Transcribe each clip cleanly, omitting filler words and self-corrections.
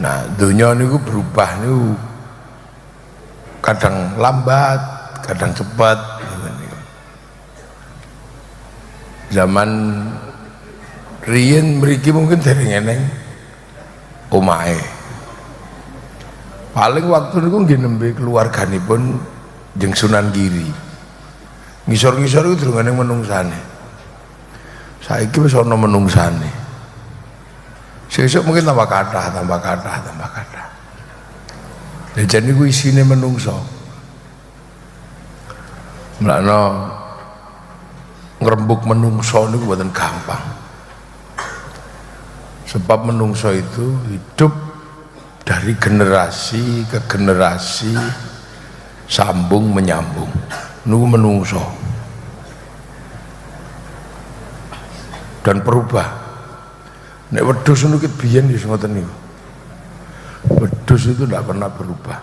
Nah, dunia niku berubah niku kadang lambat, kadang cepat. Zaman riyen mriki mungkin dereng eneng omahe. Paling waktu niku nggih nembe keluarganipun jeung Sunan Giri. Ngisor-ngisor iku durung eneng menungsane. Saiki wis ana menungsane. Sesuk mungkin tambah kathah. Lah niku isine menungso. Mulane ngrembug menungso niku mboten gampang. Sebab menungso itu hidup dari generasi ke generasi, sambung menyambung. Niku menungso. Dan berubah. Nek wedhus niku biyen wis ngoten niku. Wedhus itu tidak pernah berubah.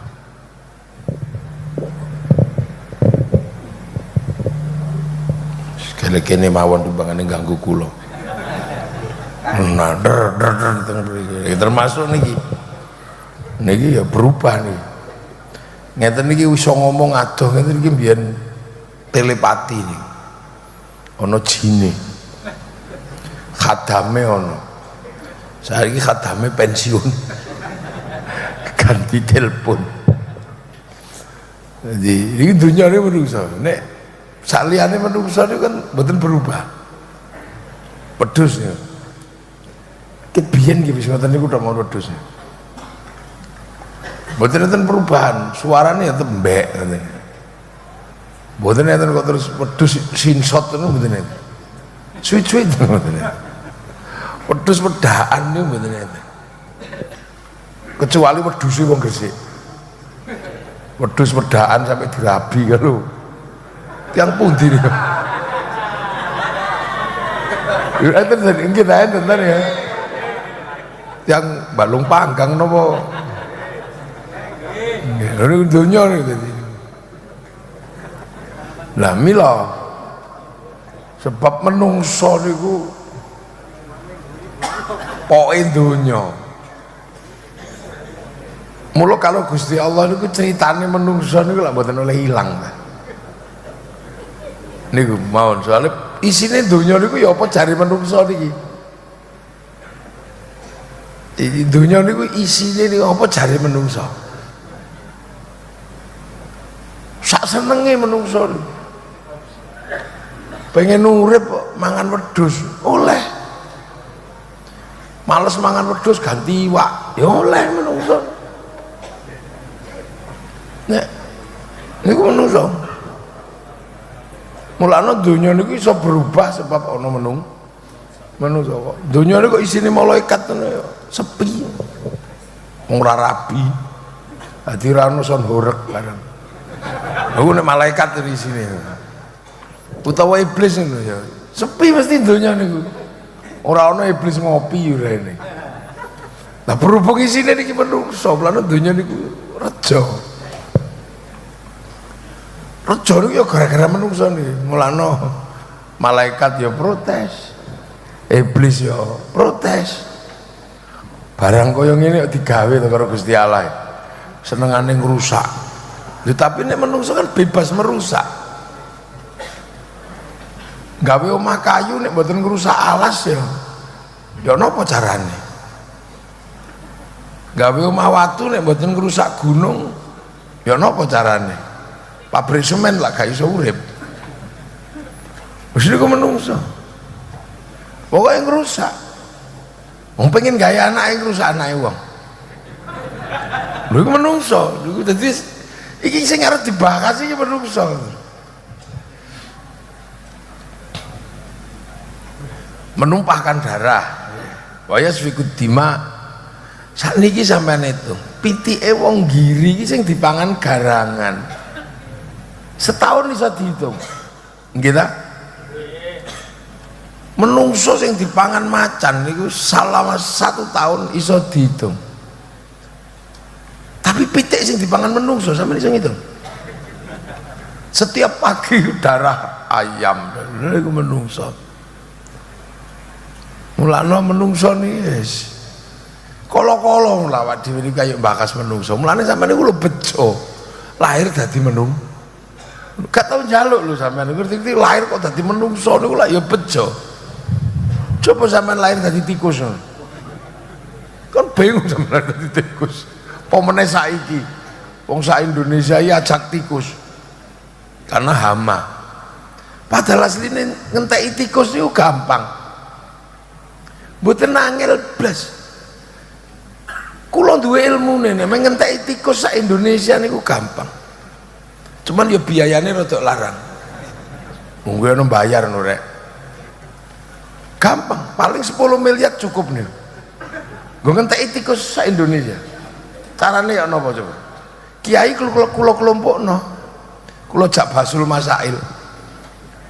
Sekali kene mawon timbangane ganggu kula. Nah, termasuk niki ya berubah nih. Ngeten niki iso ngomong adoh ngeten iki mbiyen telepati nih. Ana jine. Khadame ono. Saiki khadame pensiun. Ganti telepon. Jadi ini dunia ini menungso. Nek saliyane menungso itu kan mboten berubah. Wedhus ya. Kebiyen nggih wis ngoten niku tok mau wedhus. Mboten enten perubahan, suarane ya tembek ngoten. Mboten enten kok terus wedhus sinsot ngono mboten enten. Suwi-suwi mboten enten. Wedhus wedaan niku mboten enten. Kecuali wedhus wong Gresik. Wedhus wedaan sampai dirabi kalau yang pundi niku. Ya enten nggih ta enten ya. Yang balung panggang napa? Nggih, dunya niku dadi. Lah mila sebab menungso niku pokoke donya. Mula kalau Gusti Allah niku ceritane menungso niku lak mboten oleh ilang. Niku mawon soalnya isine donya niku ya apa jare menungso niki. Iki donya niku isine niku apa jare menungso. Sak senenge menungso. Pengen urip mangan wedhus, oleh. Males mangan wedhus ganti iwak, ya oleh menungso. Nek niku menungso. Mulane donya niku iso berubah sebab ana menungso kok. Donya niku isine malaikat ngono ya, sepi. Ora rabi. Dadi ra ono son horeg bareng. Lha nek malaikat dari sini. Utawa iblis ngono ya. Sepi mesti donya niku. Ora ana iblis ngopi ora rene. Lah berhubung isine niki menungso, mulane donya niku reja. Reja niku ya gara-gara menungso niki. Mulane malaikat ya protes. Iblis ya protes. Barang kaya ngene kok digawe karo Gusti Allah. Senengane ngrusak. Tapi nek menungso kan bebas merusak. Gawe omah kayu nek mboten ngrusak alas ya. Ya napa carane? Gawe omah watu nek mboten ngrusak gunung, ya napa carane? Pabrik semen lah gak iso urip. Wis niku menungso. Pokoke ngrusak. Wong pengen gaya anake ngrusak anake wong. Lha iku menungso, niku dadi iki sing arep dibahas iki menungso. Menumpahkan darah. Waya swikud dima. Sakniki sampean itu, pitike wong Giri iki sing dipangan garangan. Setahun bisa dihitung. Nggih ta? Menungso sing dipangan macan niku selama 1 tahun iso dihitung. Tapi pitik sing dipangan menungso sampeyan iso ngitung. Setiap pagi darah ayam niku menungso. Mulane menungso niki Kala-kala lawak dhewe iki kaya mbakas menungso. Mulane sampeyan niku lho bejo. Lahir dadi menung. Gak tau njaluk lho sampeyan. Ngerti lahir kok dadi menungso niku lak ya bejo. Coba sampeyan lahir dadi tikus. Kan bingung sampeyan dadi tikus. Apa meneh saiki? Wong sak Indonesia ya ajak tikus. Karena hama. Padahal asline ngenteki tikus niku gampang. Mboten angel blas. Kula duwe ilmune nek ngenteki tikus sak Indonesia niku gampang. Cuman ya biayane rada larang. Munggo ono bayar no rek. Gampang, paling 10 miliar cukup nih. Gue ngenteki tikus sak Indonesia. Carane ya napa coba? Kiai kula kelompokno. Kula jak basul masail.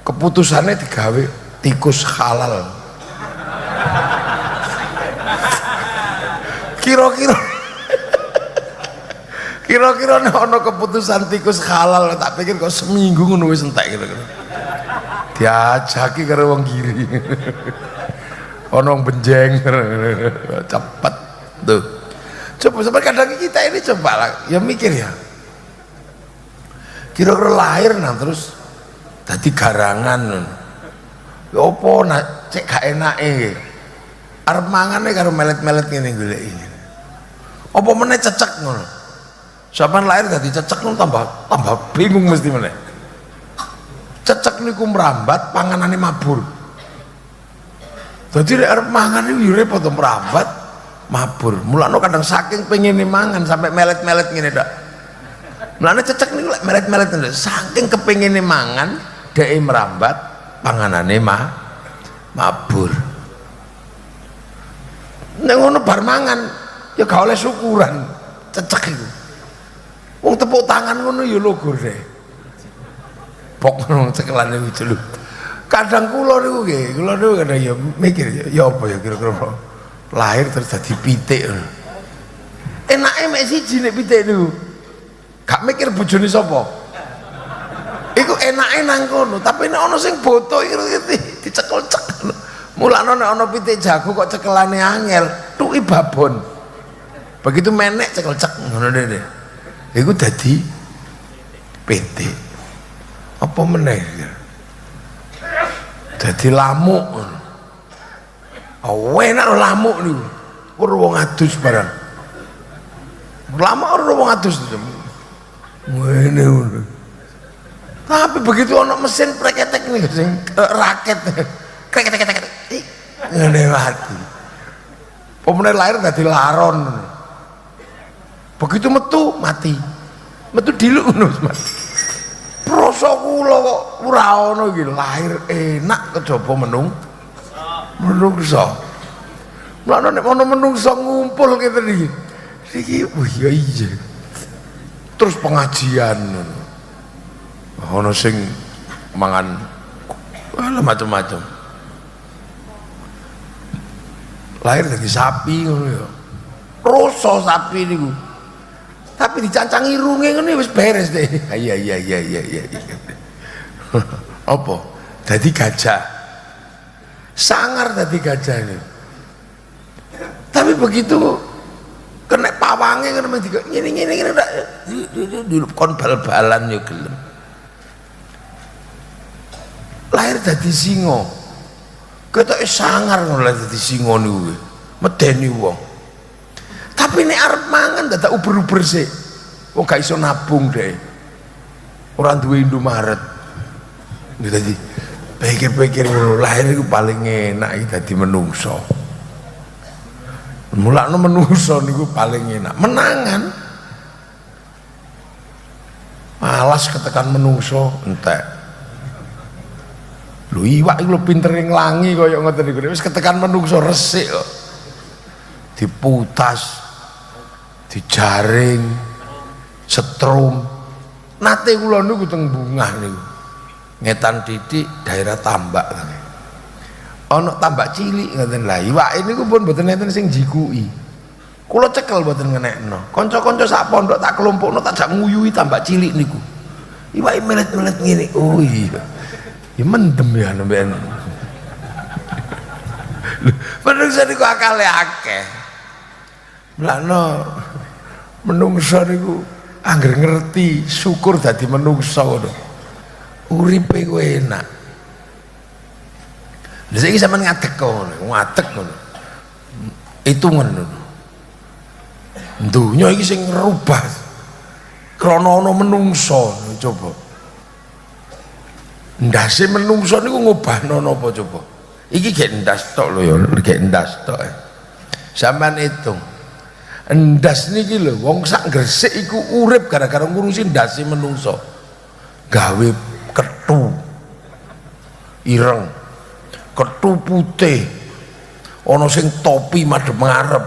Keputusannya digawe tikus halal. Kira-kira nek ana keputusan tikus halal tak pikir kok seminggu ngono wis entek kira-kira. Diajaki karo wong kiri. Ana wong benjeng cepet tuh. Coba sampai kadang kita ini coba lah ya mikir ya. Kira-kira lahir nah terus dadi garangan. Ya apa nak cek gak enake. Arep mangane karo melet-melet ngene golek iki. Apa meneh cecek ngono. Sampeyan lahir dadi cecek ngono tambah bingung mesti meneh. Cecek niku merambat panganane mabur. Dadi nek arep mangan niku yo repot merambat mabur. Mulane kadang saking pengene mangan sampai melet-melet ngene tok. Mulane cecek niku lek melet-melet ngene saking kepengene mangan dhek merambat panganane mabur. Nek ngono bar mangan ya gak oleh syukuran cecek iku. Wong tepuk tangan ngono ya logor deh. Pok ngono cekelane lucu lho. Kadang kula niku nggih, kula niku kadang ya mikir ya apa ya kira-kira lahir terus dadi pitik. Enake mek siji nek pitik niku. Gak mikir bojone sapa. Iku enake nang kono, tapi nek ana sing boto iki dicekel-cekel. Mulane nek ana pitik jago kok cekelane angel, tuki babon. Begitu menek cekel-cek ngono deh. Iku dadi pitik. Apa meneh? Dadi lamuk. Enak lamuk niku. Ora wong adus barang. Lamuk ora wong adus. Ngene ngono. Tapi begitu ana mesin preketek niku sing raket. Krek-krek. Ngene mati. Pemene lahir dadi laron. Begitu metu mati. Metu diluk ngono mati. Rasa kula kok ora ana iki lahir enak kejaba menungso. Mulane nek ana menungso ngumpul kene iki. Iki ya iya. Terus pengajian. Ana sing mangan macam-macam. Lahir dari sapi ngono ya. Rasa sapi niku. Tapi dicancangi irunge ngene wis beres deh. Iya. Apa? Dadi gajah. Sangar dadi gajah ini. Tapi begitu kena pawange ngono ngene ndak kon bal-balan yo gelem. Lahir dadi singa. Ketoke sangar ngono lahir dadi singa niku. Medeni wong. Tapi nek arep mangan dadak uber-uber sik. Wong gak iso nabung deh. Ora duwe Indomaret. Dadi pikir-pikir ngono lahir iku paling enak iki dadi menungso. Mulane menungso niku paling enak. Menangan. Malas ketekan menungso entek. Lho iwak iku lho pintere nglangi kaya ngoten niku. Wis ketekan menungso resik kok. Diputas. Dijaring, setrum. Nate kula niku teng Bungah niku. Ngetan titik daerah tambak. Ana tambak cilik ngoten lha. Iwake niku pun mboten enten sing jikuki. Kula cekel mboten ngenekno. Kanca-kanca sak pondok tak kelompokno tak jak nguyuhi tambak cilik niku. Iwake melet-melet ngene. Oh iya. Ya mendem ya sampean. Menungso niku akale akeh. Mlakno menungso niku angger ngerti syukur dadi menungso ngono. Uripe ku enak. Lha saiki sampean ngadeg ngono. Hitungan ngono. Dunya iki sing ngerubah krana ana menungso coba. Ndase menungso niku ngubahno napa coba? Iki gek ndas tok lho ya, gek ndas tok. Sampeyan hitung. Ndas niki lho wong sak gresik iku urip gara-gara ngurusi ndase menungso. Gawe kethu ireng, kethu putih. Ana sing topi madhep ngarep.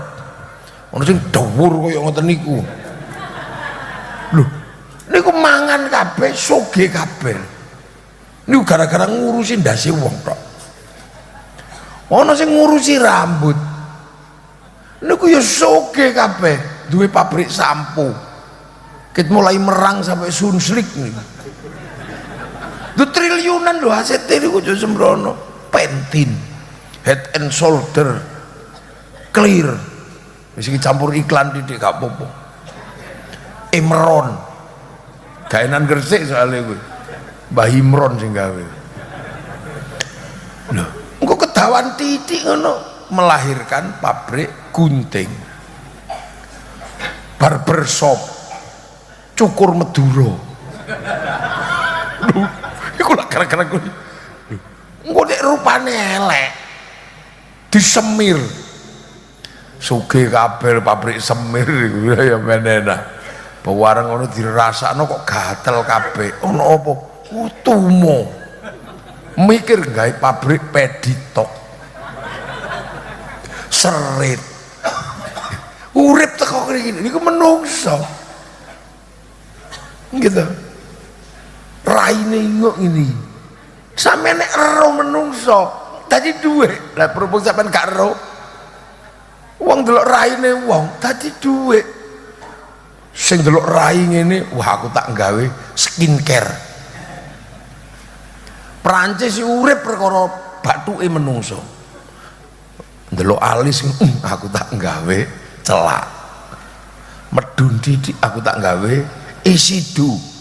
Ana sing dhuwur kaya ngoten niku. Lho, niku mangan kabeh, sugih kabeh. Niku gara-gara ngurusi ndase wong tok. Ana sing ngurusi rambut. Niku ya sugih kabeh, duwe pabrik sampo. Ket mulai merang sampai sunslik niku. Duh triliunan lho asete niku aja sembrono. Pentin, Head and Shoulder, Clear. Wis iki campur iklan didik gak apa-apa. Imron. Gaenan Gresik soalnya kuwi. Mbah Imron sing gawe. Lho, engko kedawan titik ngono melahirkan pabrik gunting. Barbershop. Cukur Madura. Lho, iku lak gara-gara kuwi. Engko nek rupane elek disemir. Sugih kabeh pabrik semir iku ya menena. Bawareng ngono dirasakno kok gatel kabeh. Ono apa? Utumo. Mikir gawe pabrik peditok. Serit. Urip teko kene niku menungso. Gitu. Raine ngok ini. Sampe nek ero menungso, dadi dhuwit. Lah berhubung sampean gak ero, wong delok raine wong dadi dhuwit. Sing delok rai ngene, wah aku tak gawe skincare. Prancis urip perkara bathuke menungso. Delok alis, aku tak gawe celak. Medun didik aku tak gawe isidu.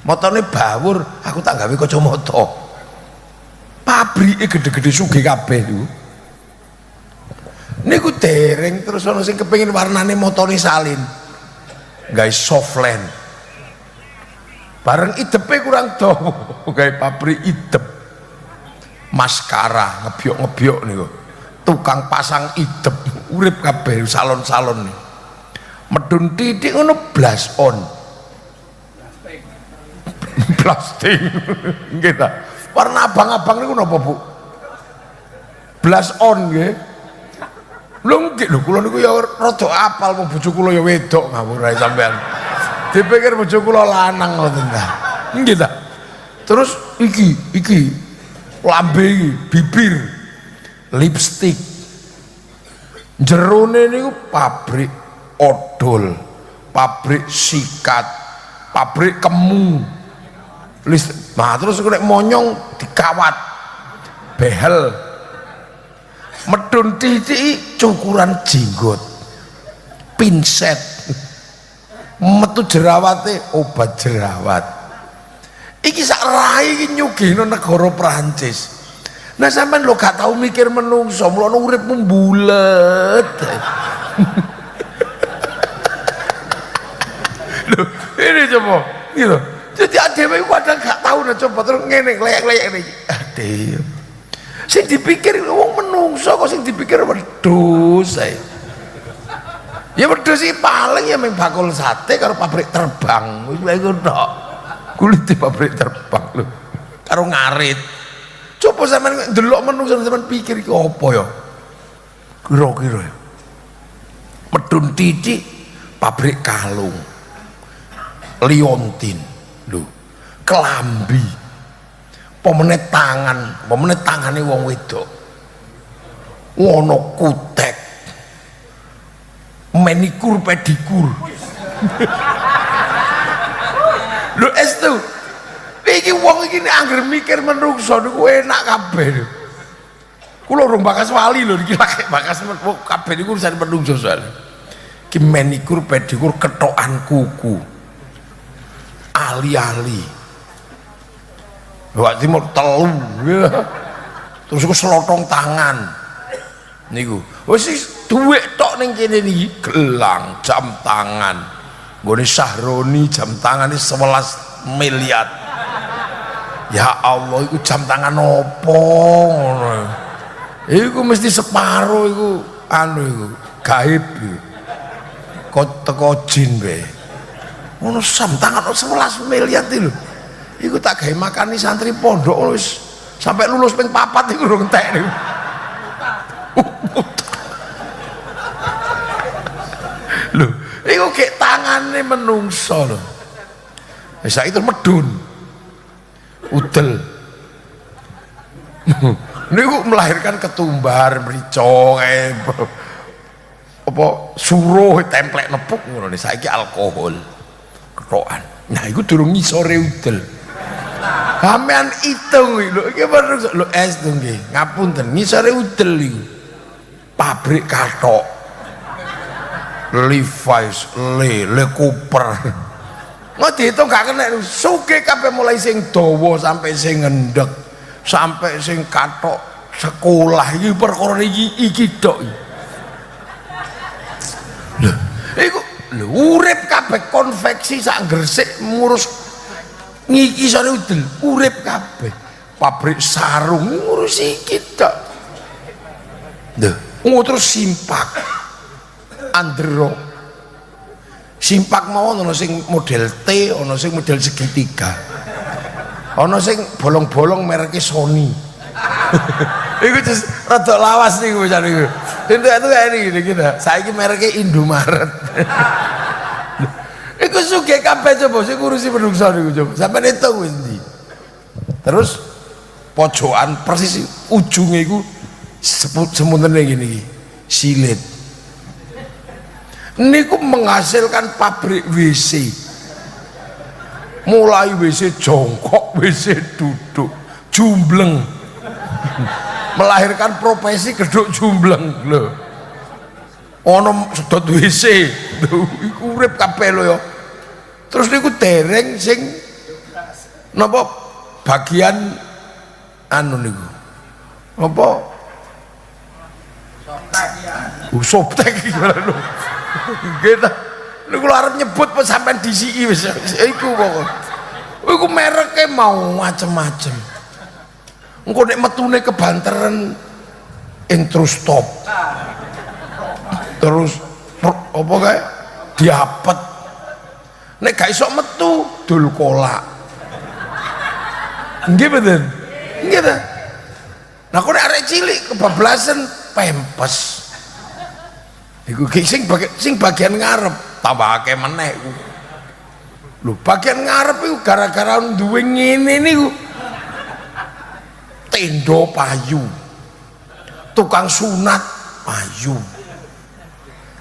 Motone bawur aku tak gawe kacamata. Pabrike gede-gede sugih kabeh niku. Niku dereng terus ana sing kepengin warnane motone salin. Gawe softland. Bareng idepe kurang dawa, gawe pabrik idep. Maskara ngebyok-ngebyok niku. Tukang pasang idep, urip kabeh salon-salon niku. Medun titik ngono blas on. Plastik nggih ta. Warna abang-abang niku napa, Bu? Blas on nggih. Lho nggih lho kula niku ya rada apal wong bojo kula ya wedok ngawur ae sampean. Dipikir bojo kula lanang ngoten ta. Nggih ta. Terus iki lambe iki, bibir, lipstik. Jerone niku pabrik odol, pabrik sikat, pabrik kemu. Nah terus nek monyong dikawat behel. Medun titik cukuran jenggot, pinset, metu jerawate obat jerawat. Iki sak rai iki nyugihno negara Prancis. Nah sampean lho gak tau mikir menungso, mulane uripmu bulet. Lho, ini coba, gitu. Jadi adewe kadang gak tau nah coba terus ngene leyek-leyek iki. Ade. Sing dipikir wong menungso kok sing dipikir wedhus ae. Ya wedhus iki paling ya mung bakul sate karo pabrik terbang. Wis wae ngono tok. Kulit pabrik terbang lho. Karo ngarit. Coba sampean ndelok menungso sampean pikir iki apa ya? Kira-kira ya. Medun titik pabrik kalung. Liontin lho. Kelambi. Pemene tangane wong wedok. Ono kutek. Manikur pedikur. Lho estu. Iki wong iki nek angger mikir menungso niku enak kabeh lho. Kula urung bakas wali lho iki lak bakas kabeh niku urusan menungso soalnya. iki manikur pedikur ketokan kuku ali-ali Jawa Timur telu terus iku selotong tangan niku wis duwe tok ning kene niki gelang jam tangan nggone Sahroni jam tangan 11 miliar ya Allah iku jam tangan opo ngono iku mesti separo iku anu iku gaib kok teko jin be ngono jam tangan 11 miliar iki lho iku tak gawe makani santri pondok wis sampai lulus ping 4 iku urung entek niku lho iku kek tangane menungso lho saiki terus medun udel niku melahirkan ketumbar mrico kae apa suruh templek nepuk ngono saiki alkohol ketokan nah iku durung ngisore udel sampean itung lho iki lho es to nggih ngapunten ngisore udel iku pabrik kathok Levi's Le Cooper mau dihitung gak kena sugih kabeh mulai sing dawa sampai sing ngendhek sampai sing kathok sekolah iki perkara iki tok lho iku lho urip kabeh konveksi sak gresik ngurus ngiki sore udel urip kabeh pabrik sarung ngurus iki tok lho terus simpak andro simpak mawon ana sing model T ana sing model segitiga ana sing bolong-bolong mereknya Sony iku terus rada lawas niku bocah niku itu kayak ini kita saiki mereknya Indomaret iku sugih kabeh coba sing ngurusi menungso niku coba sampeyan hitung wis ndi terus pojokan persis ujungnya iku semuntene ngene iki silit niku menghasilkan pabrik WC mulai WC jongkok WC duduk jumbleng melahirkan profesi geduk jumbleng lho ono sedot WC iku urip kabeh lho ya terus niku dereng sing napa bagian anu niku apa soptek gimana lho gitu niku arep nyebut pas sampean disiki wis iku pokok iku mereknya mau macem-macem engko nek metune kebanteran Intrustop terus apa kae diapet nek gak iso metu dul kolak nggih mboten nggih ta nah kok nek arek cilik kebablasan pempes iku sing bagian ngarep tambah akeh meneh iku lho bagian ngarep iku gara-gara duwe ngene niku tendo payu tukang sunat payu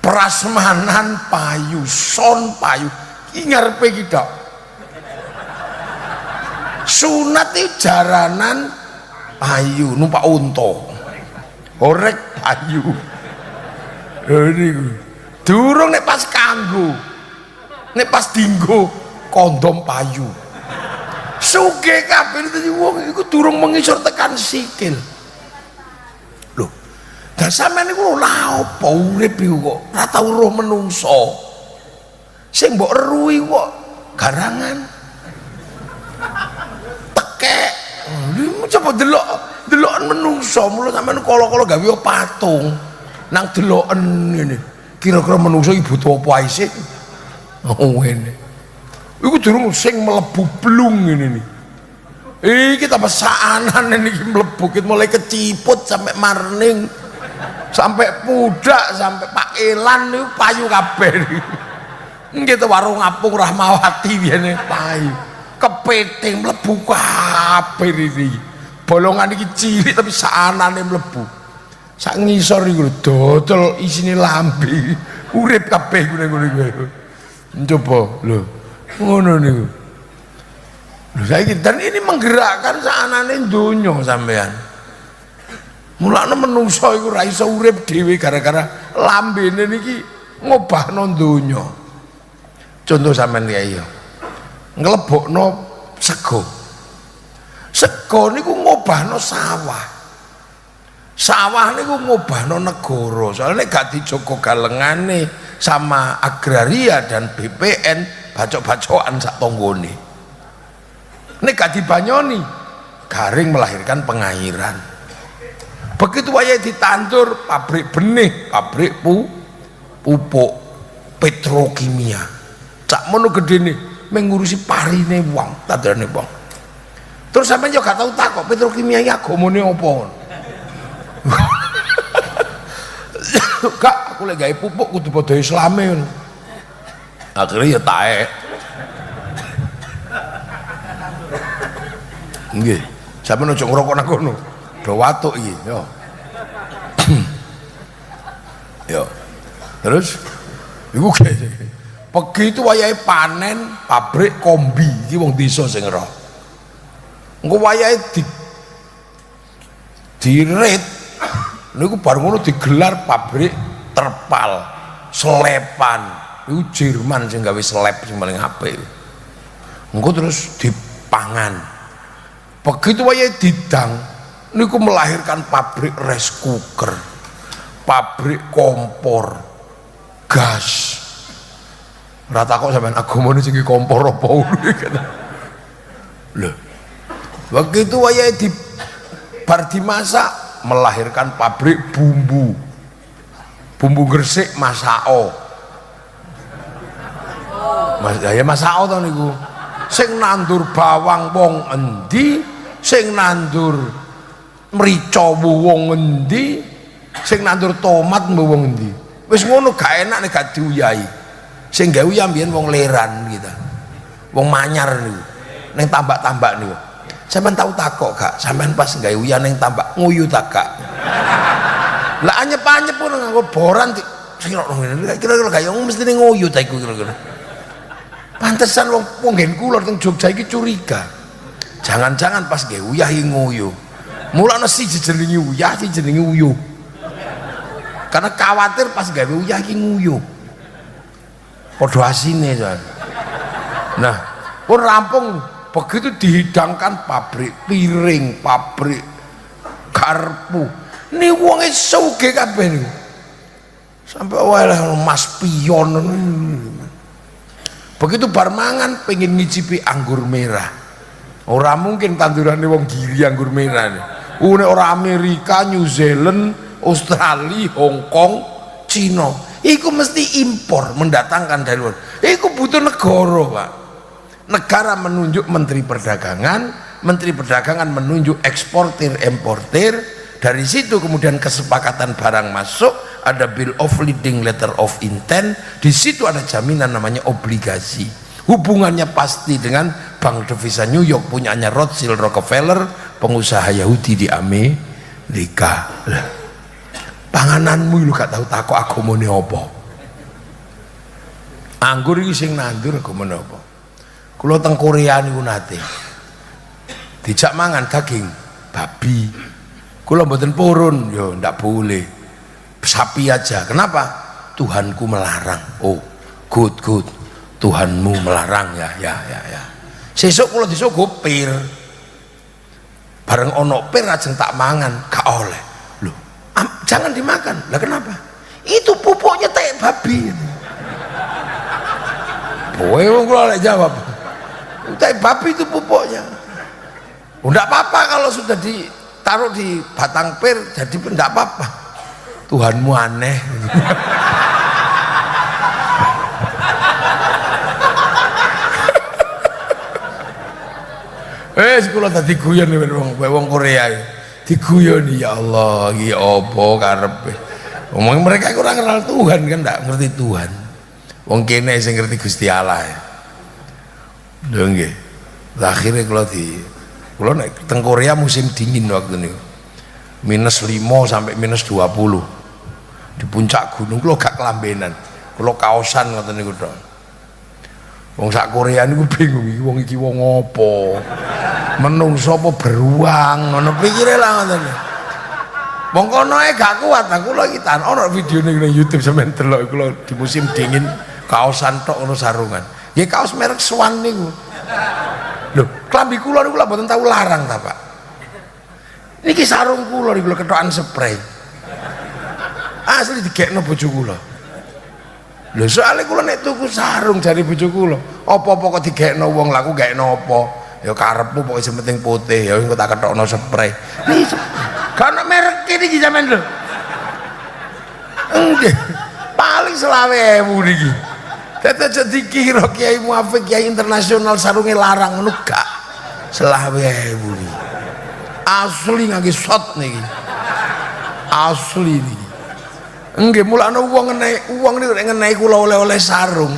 prasmanan payu son payu iki ngarepe iki tok sunat itu jaranan payu numpak unta orek payu niku durung nek pas kanggo nek pas dinggo kondom payu sugih kabeh dadi wong iku durung mengisor tekan sikil lho dan sampeyan niku lha apa urip iku kok ora tau roh menungso sing mbok eruhi kok garangan tekek coba delokan menungso mulo sampeyan kala-kala gawe patung nang deloken ngene kira-kira menungso iki butuh apa ae sih ngene iku durung sing mlebu blung ngene iki tambah saanan niki mlebu mulai keciput sampai marning sampai pudak sampai pakelan niku payu kabeh nggih to warung apung Rahmawati biyen payu kepiting mlebu kabeh iki bolongan iki cilik tapi saanane mlebu sak ngisor iku dodol isine lambe urip kabeh ngene iku coba lho ngono niku lho saiki dan ini menggerakkan saanane donya sampean mulane menungso iku ra iso urip dhewe gara-gara lambene niki ngobahno donya. Contoh sampean kiai ya. Nglebokno sego. Sego niku ngobahno sawah. Sawah niku ngobahno negara. Soalnya nek gak dijogo galengane sama agraria dan BPN, bacok-bacokan sak tanggane. Nek gak dibanyoni, garing melahirkan pengairan. Begitu wayahe ditandur pabrik benih, pabrik pupuk, petrokimia. Cak mono gedene mengurusi parine wong, tandane wong. Terus sampeyan yo gak tau takok petrokimia iki agamane apa. Kak, aku lagi gawe pupuk kudu padha islame ngono. Akhirnya ya taek. Nggih, sampeyan ojo ngrokok nang kono. Do watuk iki, yo. Yo. Terus iku begitu wayahe panen pabrik kombi iki wong desa sing ora. Engko wayahe diret niku bar ngono digelar pabrik terpal, selepan. Iku Jerman sing gawe selep sing paling apik. Engko terus dipangan. Begitu wayahe didang niku melahirkan pabrik rice cooker, pabrik kompor, gas. Rata kok sampean agamane sing kompor apa ngono gitu. Lho. Begitu wayahe di bar dimasak melahirkan pabrik bumbu gresik Masao. Ya Masao to niku. Sing nandur bawang wong endi, sing nandur mrica wong endi, sing nandur tomat wong endi. Wis ngono gak enak nek gak diuyahi. Sing gawe uyah mbiyen wong Leran gitu. Wong Manyar niku. Ning tambak-tambak niku. Sampeyan tahu takok gak? Sampeyan pas gawe uyah ning tambak nguyu tak gak? Lah anyep-anyep pun nganggo boran kira-kira gak yo mesti nguyu ta iku kira-kira. Pantesan wong nggen kula teng Jogja iki curiga. Jangan-jangan pas gawe uyah iki nguyu. Mulane siji jenenge uyah, siji jenenge uyuh. Karena khawatir pas gawe uyah iki nguyu. Padha asine jan. Nah, pun rampung begitu dihidangkan pabrik piring, pabrik garpu. Ini wonge sugih kabeh niku. Sampai wae Mas Pion. Begitu bar mangan pengen ngicipi anggur merah. Ora mungkin tandurane wong Giri anggur merah nih. Nek ora Amerika, New Zealand, Australia, Hong Kong, Cina. Iku mesti impor, mendatangkan dari luar. Iku butuh negara, Pak. Negara menunjuk menteri perdagangan menunjuk eksportir importir. Dari situ kemudian kesepakatan barang masuk, ada bill of lading, letter of intent. Di situ ada jaminan namanya obligasi. Hubungannya pasti dengan bank devisa New York punyanya Rothschild Rockefeller, pengusaha Yahudi di Amerika. Pangananmu lu gak tahu takok agamane apa. Anggur iki sing nandur agamane apa. Kula teng Korea niku nate. Dijak mangan daging babi. Kula mboten purun, yo ndak boleh. Sapi aja. Kenapa? Tuhanku melarang. Oh, good. Tuhanmu melarang ya. Sesuk kula disuguh pir. Bareng ono pir ajeng tak mangan, gak oleh. Jangan dimakan. Lah kenapa? Itu pupuknya teh babi. Boy wong kula lek jawab. Teh babi itu pupuknya. Enggak apa-apa kalau sudah ditaruh di batang pir jadi enggak apa-apa. Tuhanmu aneh. Kula tadi guyon wong Korea. Diguyoni ya Allah iki apa karepe. Omong mereka kurang kenal Tuhan kan, ndak ngerti Tuhan. Wong kene sing ngerti Gusti Allah ya. Lho nggih. Akhire kula nek teng Korea musim dingin waktu niku. -5 sampai -20. Di puncak gunung kula gak kelambenan. Kula kaosan ngoten niku tok. Wong sak Korea niku bingung iki wong apa. Menungso apa beruang ngono pikire lah ngoten. Wong kono ae gak kuat, aku lagi tahan ono videone ning YouTube sampean delok iku lho di musim dingin kaosan tok ono sarungan. Nggih kaos merek Swan niku. Lho, klambi kula niku lak mboten tau larang ta, Pak. Niki sarung kula niku lho kethokan spray. Asli digekno bojo kula. Lho soalnya kula nek tuku sarung jare bojo kula, apa-apa kok digekno wong lha aku gekno apa? Ya karepmu pokoke sing penting putih, ya engko tak kethokno spray. Niki gak ono merek iki sampean lho. Nggih. Paling 20.000 niki. Dadi aja dikira Kiai Muafik Kiai internasional sarunge larang ngono gak. 20.000 niki. Asli ngangge shot niki. Asli niki. Nggih mulane wong niku nek ngenehi kula oleh-oleh sarung,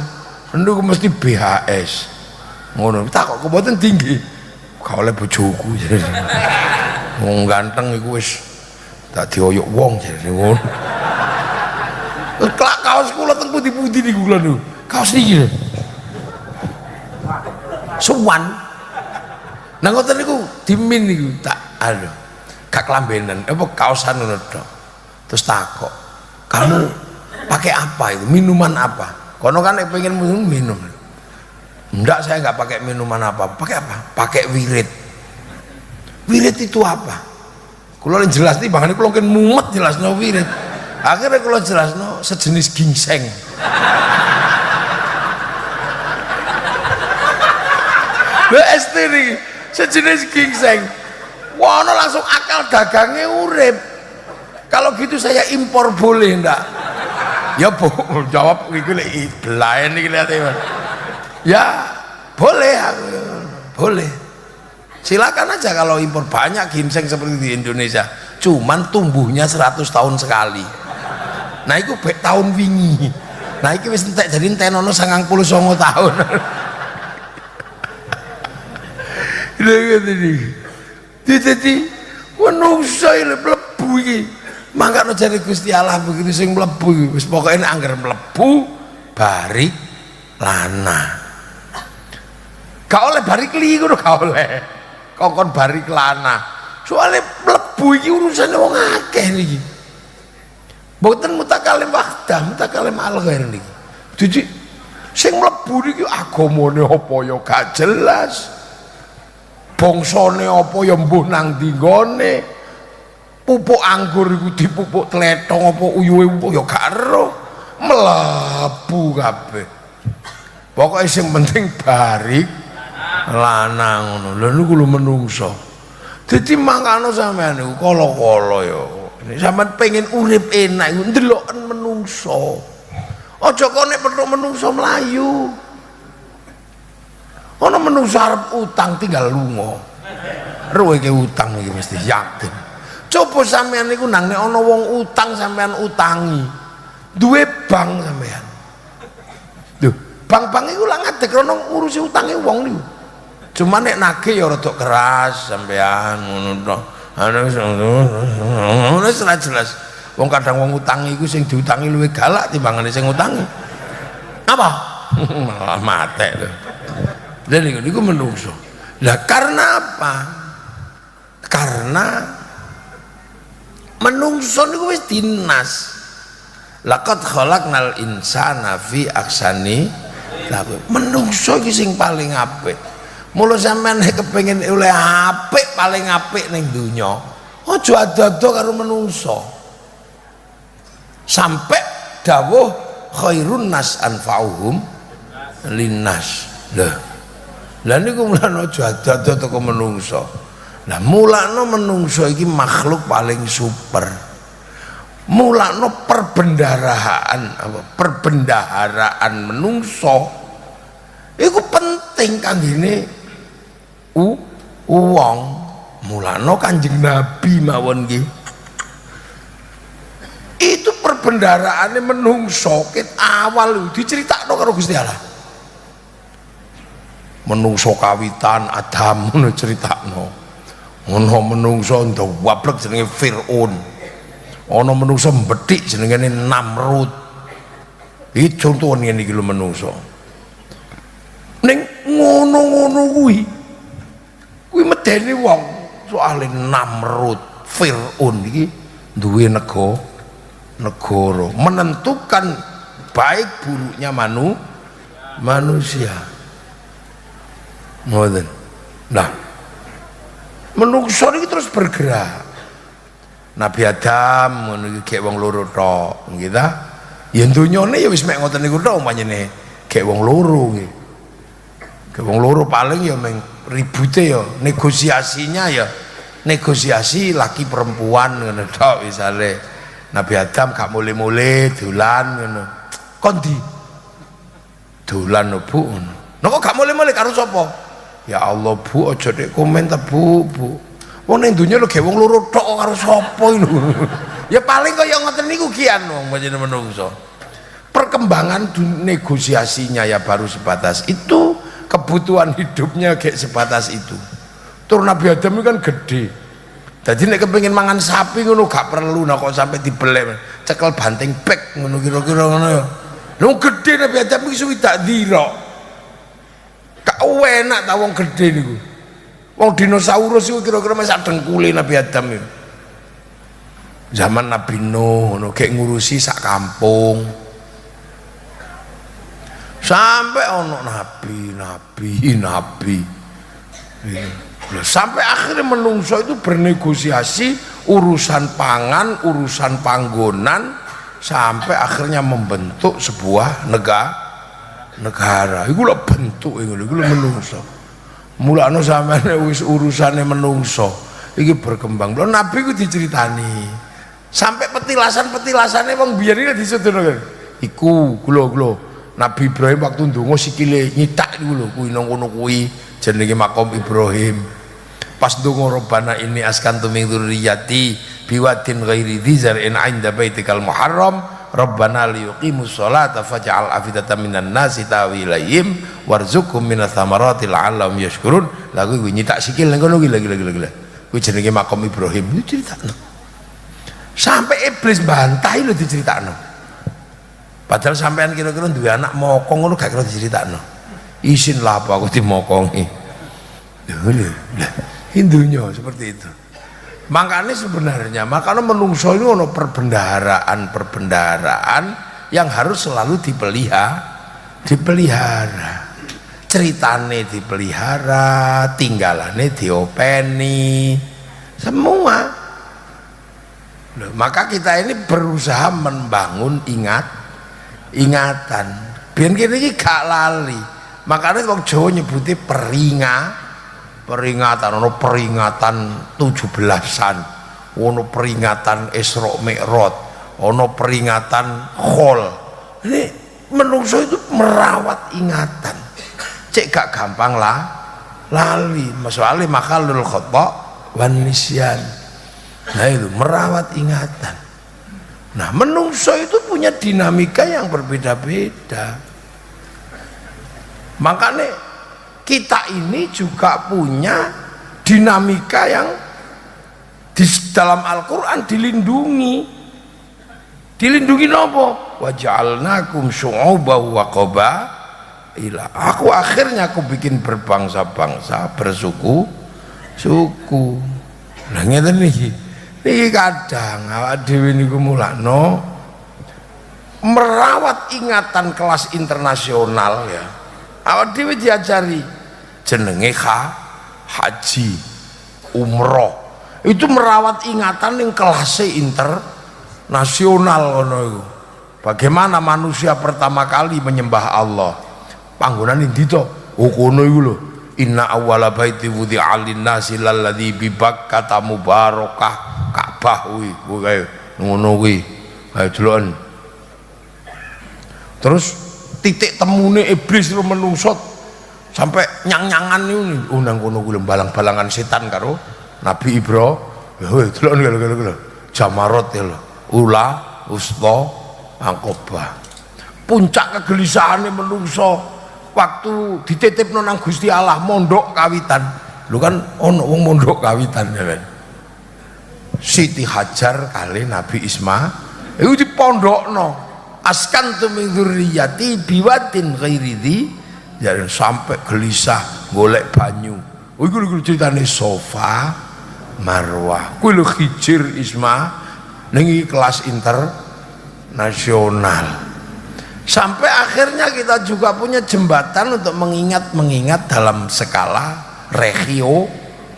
niku mesti BHS. Ngono. Tak kok mboten tinggi. Gak oleh bojoku. Wong ganteng iku wis tak dioyok wong jare ngono. Kaos kula teng pundi-pundi niku kula niku. Kaos niki lho. Suwan. Nah ngoten niku dimin niku tak aduh. Gak kelambenan apa kaosan ngono tok. Terus takok, "Kamu pakai apa itu? Minuman apa?" Kono kan nek pengen minum. Enggak, saya enggak pakai minuman apa. Pakai apa? Pakai wirid. Wirid itu apa? Kalau jelas nih bang ini kalau mungkin mumet jelas no wirid. Akhirnya kalau jelas no sejenis ginseng. BST nih sejenis ginseng. Wah, no langsung akal dagangnya urip. Kalau gitu saya impor boleh enggak? Ya bu, jawab gitu belain nih lihatnya. Ya boleh, boleh. Silakan aja kalau impor banyak ginseng seperti di Indonesia. Cuman tumbuhnya 100 tahun sekali. Nah itu tahun wingi. Nah itu wis entek jadi tenono 99 tahun. Jadi menungso iki mlebu iki. Mangkane jare Gusti Allah begitu sing mlebu wis pokoke nek anggar mlebu barik lana. Gak oleh barik li ngono gak oleh. Kokon barik lana. Soalnya mlebu iki urusane wong akeh niki. Mboten mutakalim wahdah, mutakalim al-ghair niki. Jadi sing mlebu niki agamane apa ya gak jelas. Bangsane apa ya mbuh nang ndi nggone. Pupuk anggur iku dipupuk tletong apa uyuhe ya gak ero. Mlebu kabeh. Pokoke sing penting barik lanang ngono. Lha niku lho menungso. Dadi mangkano sampean niku kala-kala ya. Nek sampean pengen urip enak iku ndeloken menungso. Aja kok nek petuk menungso mlayu. Ana menungso arep utang tinggal lunga. Ruwe ke utang iki mesti yakin. Coba sampean niku nang nek ana wong utang sampean utangi. Duwe bank sampean. Lho, bank-bank iku lak ngadeg rono ngurusi utange wong niku. Cuma nek nagih ya rada keras sampean ngono to. Ana jelas. Wong kadang wong utangi iku sing diutangi luwih galak timbangane sing utangi. Apa? Malah mate lho. Lha niku menungso. Lah karena apa? Karena menungso niku wis dinas. Laqad khalaqnal insana fi ahsani taqwim. Menungso iki sing paling apik. Mula sampean nek kepengin oleh apik paling apik ning donya, aja ado-ado karo menungso. Sampai dawuh khairun nas anfa'uhum linnas. Lah niku mulane aja ado-ado teko menungso. Lah mulane menungso iki makhluk paling super. Mulane perbendaharaan menungso iku penting kanggene wong. Mulane Kanjeng Nabi mawon nggih itu perbendaharaane menungso ket awal diceritakno karo Gusti Allah. Menungso kawitan Adam ngono critakno. Ono menungso ndawablek jenenge Firaun. Ana menungso mbethik jenenge Namrud. Iki contoh ngene iki lho menungso. Ning ngono-ngono kuwi medeni wong soal Namrud, Firaun iki duwe negara menentukan baik buruknya manusia. Ngoten. Nah, menungso iki terus bergerak. Nabi Adam ngono iki gek wong loro tok, nggih ta? Ya dunyane ya wis mek ngoten niku tok umpamane gek wong loro nggih. Gek wong loro paling ya meng ribute ya, negosiasinya ya negosiasi laki perempuan ngono tok misale. Nabi Adam gak mulai-mulai dolan ngono. Kondi dolan Bu ngono. Nek kok gak mulai-mulai karo sapa? Ya Allah Bu, aja nek komen ta Bu. Wong ning donya lho ge wong loro tok karo sapa lho. Ya paling kaya ngoten niku kian wong panjenengan menungso. Perkembangan negosiasinya ya baru sebatas itu, kebutuhan hidupnya kayak sebatas itu. Tur Nabi Adam itu kan gede. Jadi nek kepengin mangan sapi ngono gak perlu nah kok sampai dibelek cekel banting pek ngono kira-kira ngono ya. Lho gede Nabi Adam iki suwi tak dira. Gak enak ta wong gede niku. Wong dinosaurus iku kira-kira sak dengkule Nabi Adam itu. Zaman Nabi Nuh ngono gek ngurusi sak kampung. Sampai ono nabi. Sampai akhirnya menungso itu bernegosiasi urusan pangan, urusan panggonan, sampai akhirnya membentuk sebuah negara. Iku lho bentuk iku lho menungso. Mulane sampeyan wis urusane menungso iki berkembang. Lho nabi ku diceritani. Sampai petilasan-petilasane wong biyen iki disudurake. Iku lho Nabi Ibrahim waktu ndonga sikile nyitak niku lho kuwi nang kono kuwi jenenge makom Ibrahim. Pas ndonga Rabbana ini askantu min dzurriyyati biwadin ghairi dzar'in 'inda baitikal muharram Rabbana liyuqimus sholata faj'al afidatan minan nasi tawi ilaihim warzuqhum minas thamarati la'allahum yashkurun. Lah kuwi nyitak sikil nang kono kuwi lagi. Kuwi jenenge makom Ibrahim. Iki critakno. Sampai iblis bantai lho diceritakno. Padahal sampean kira-kira duwe anak mokong ngono gak kira diceritakno. Isin lah apa aku dimokongi. Lho, Hindunya seperti itu. Makanya sebenarnya menungso itu ono perbendaharaan yang harus selalu dipelihara. Ceritane dipelihara, tinggalane diopeni, semua. Loh, maka kita ini berusaha membangun ingatan biar kini gak lali. Makanya wong Jawa nyebuti peringatan ono peringatan 17-an, ono peringatan Isra Mi'raj, ono peringatan Khol. Ini menungso itu merawat ingatan cek gak gampang lali masalahnya makalul khata wan nisyan. Nah itu merawat ingatan. Nah menungso itu punya dinamika yang berbeda-beda. Makanya kita ini juga punya dinamika yang di dalam Al-Quran dilindungi nopo waja'alnakum syu'uban wa qabaila. Akhirnya aku bikin berbangsa-bangsa, bersuku. Lah ngeten niki kadang awak dhewe niku mulakno merawat ingatan kelas internasional ya. Awak dhewe diajari jenenge haji, umroh. Itu merawat ingatan yang kelas internasional ngono iku. Bagaimana manusia pertama kali menyembah Allah? Panggonan ndi to? Oh kono iku lho. Inna awwala baiti wudi'a lin-nasi lalladzi bi Bakkah mubarakah. Ka'bah kuwi kaya ngono kuwi. Ayo deloken. Terus titik temune iblis lu menungsot sampai nyang-nyangan niku nang kono kuwi balang-balangan setan karo Nabi Ibrahim. Lho deloken lho. Jamarot ya lho. Ula, usta, angkobah. Puncak kegelisahane menungso waktu dititipno nang Gusti Allah mondok kawitan. Lho kan ono wong mondok kawitan ya kan. Siti Hajar kali Nabi Ismail itu dipondokno askantu min dzurriyyati biwadin ghairi dzi jadi sampai gelisah golek banyu. Oh iku ceritane Safa Marwah kuwi lho Hijir Ismail ning kelas internasional. Sampai akhirnya kita juga punya jembatan untuk mengingat dalam skala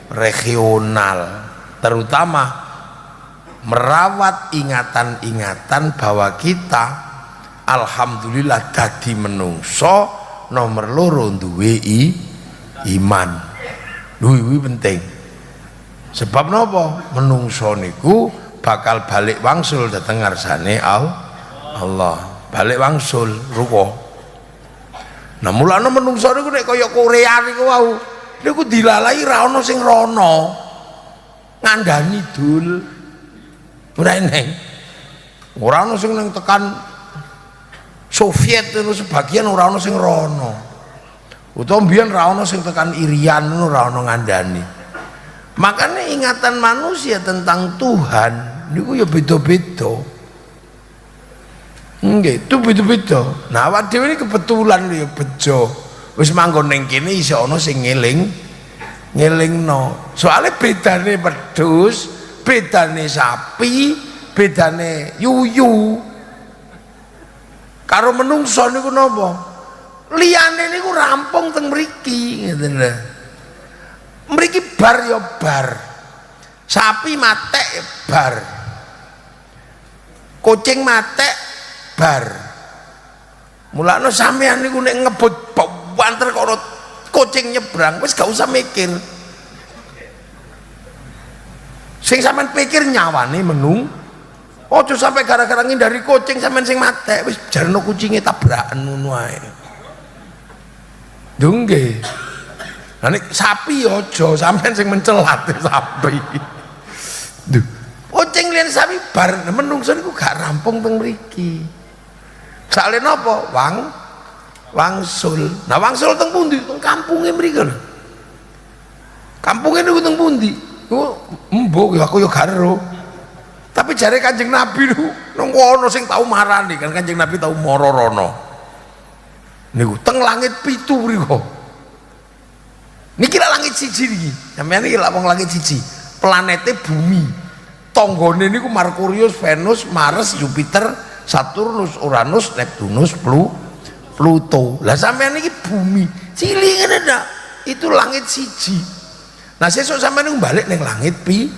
regional, terutama merawat ingatan-ingatan bahwa kita alhamdulillah dadi menungso nomor loro duwe iman. Duwi penting. Sebab napa? Menungso niku bakal balik wangsul dhateng ngarsane Allah. Balik wangsul ruko. Nah mulane menungso niku nek kaya Korea niku wau niku dilalai ra ono sing rono ngandani dul ora eneng, ora ono sing nang tekan Soviet itu sebagian ora ono sing rono, utawa mbiyen ra ono sing tekan Irian ngono ora ono ngandani. Makanya ingatan manusia tentang Tuhan niku ya beda-beda. Nggih, itu beda-beda. Nah, awak dhewe iki kebetulan ya bejo. Wis manggon ning kene iso ana sing ngelingno. Soale bedane wedhus, bedane sapi, bedane yuyu. Karo menungso niku napa? Liyane niku rampung teng mriki, ngeten lho. Mriki bar ya bar. Sapi matek ya bar. Kucing matek bar. Mulane sampean niku nek ngebut banter karo kucing nyebrang wis gak usah mikir. Sing sampean pikir nyawane menung. Ojo sampai gara-gara ngindari kucing sampean sing mate wis jarno kucinge tabrakan ngono ae. Lho nggih. Lah nek sapi ojo sampean sing mencelat sapi. Duh. Kucing liyan sapi bar menungso niku gak rampung teng mriki. Soale napa? Wangsul. Nah wangsul teng pundi? Teng kampunge mriki lho. Kampunge niku teng pundi? Niku mbok aku ya gak ero. Tapi jare Kanjeng Nabi niku nang kono sing tau marani kan Kanjeng Nabi tau mara rono. Niku teng langit 7 mriku. Niki lak langit 1 niki. Sampeyan iki lak wong langit 1. Planete bumi. Tanggane niku Merkurius, Venus, Mars, Jupiter, Saturnus, Uranus, Neptunus, Pluto. Lah sampean iki bumi cilik ngene ndak? Itu langit 1. Nah sesuk sampean niku balik ning langit 7.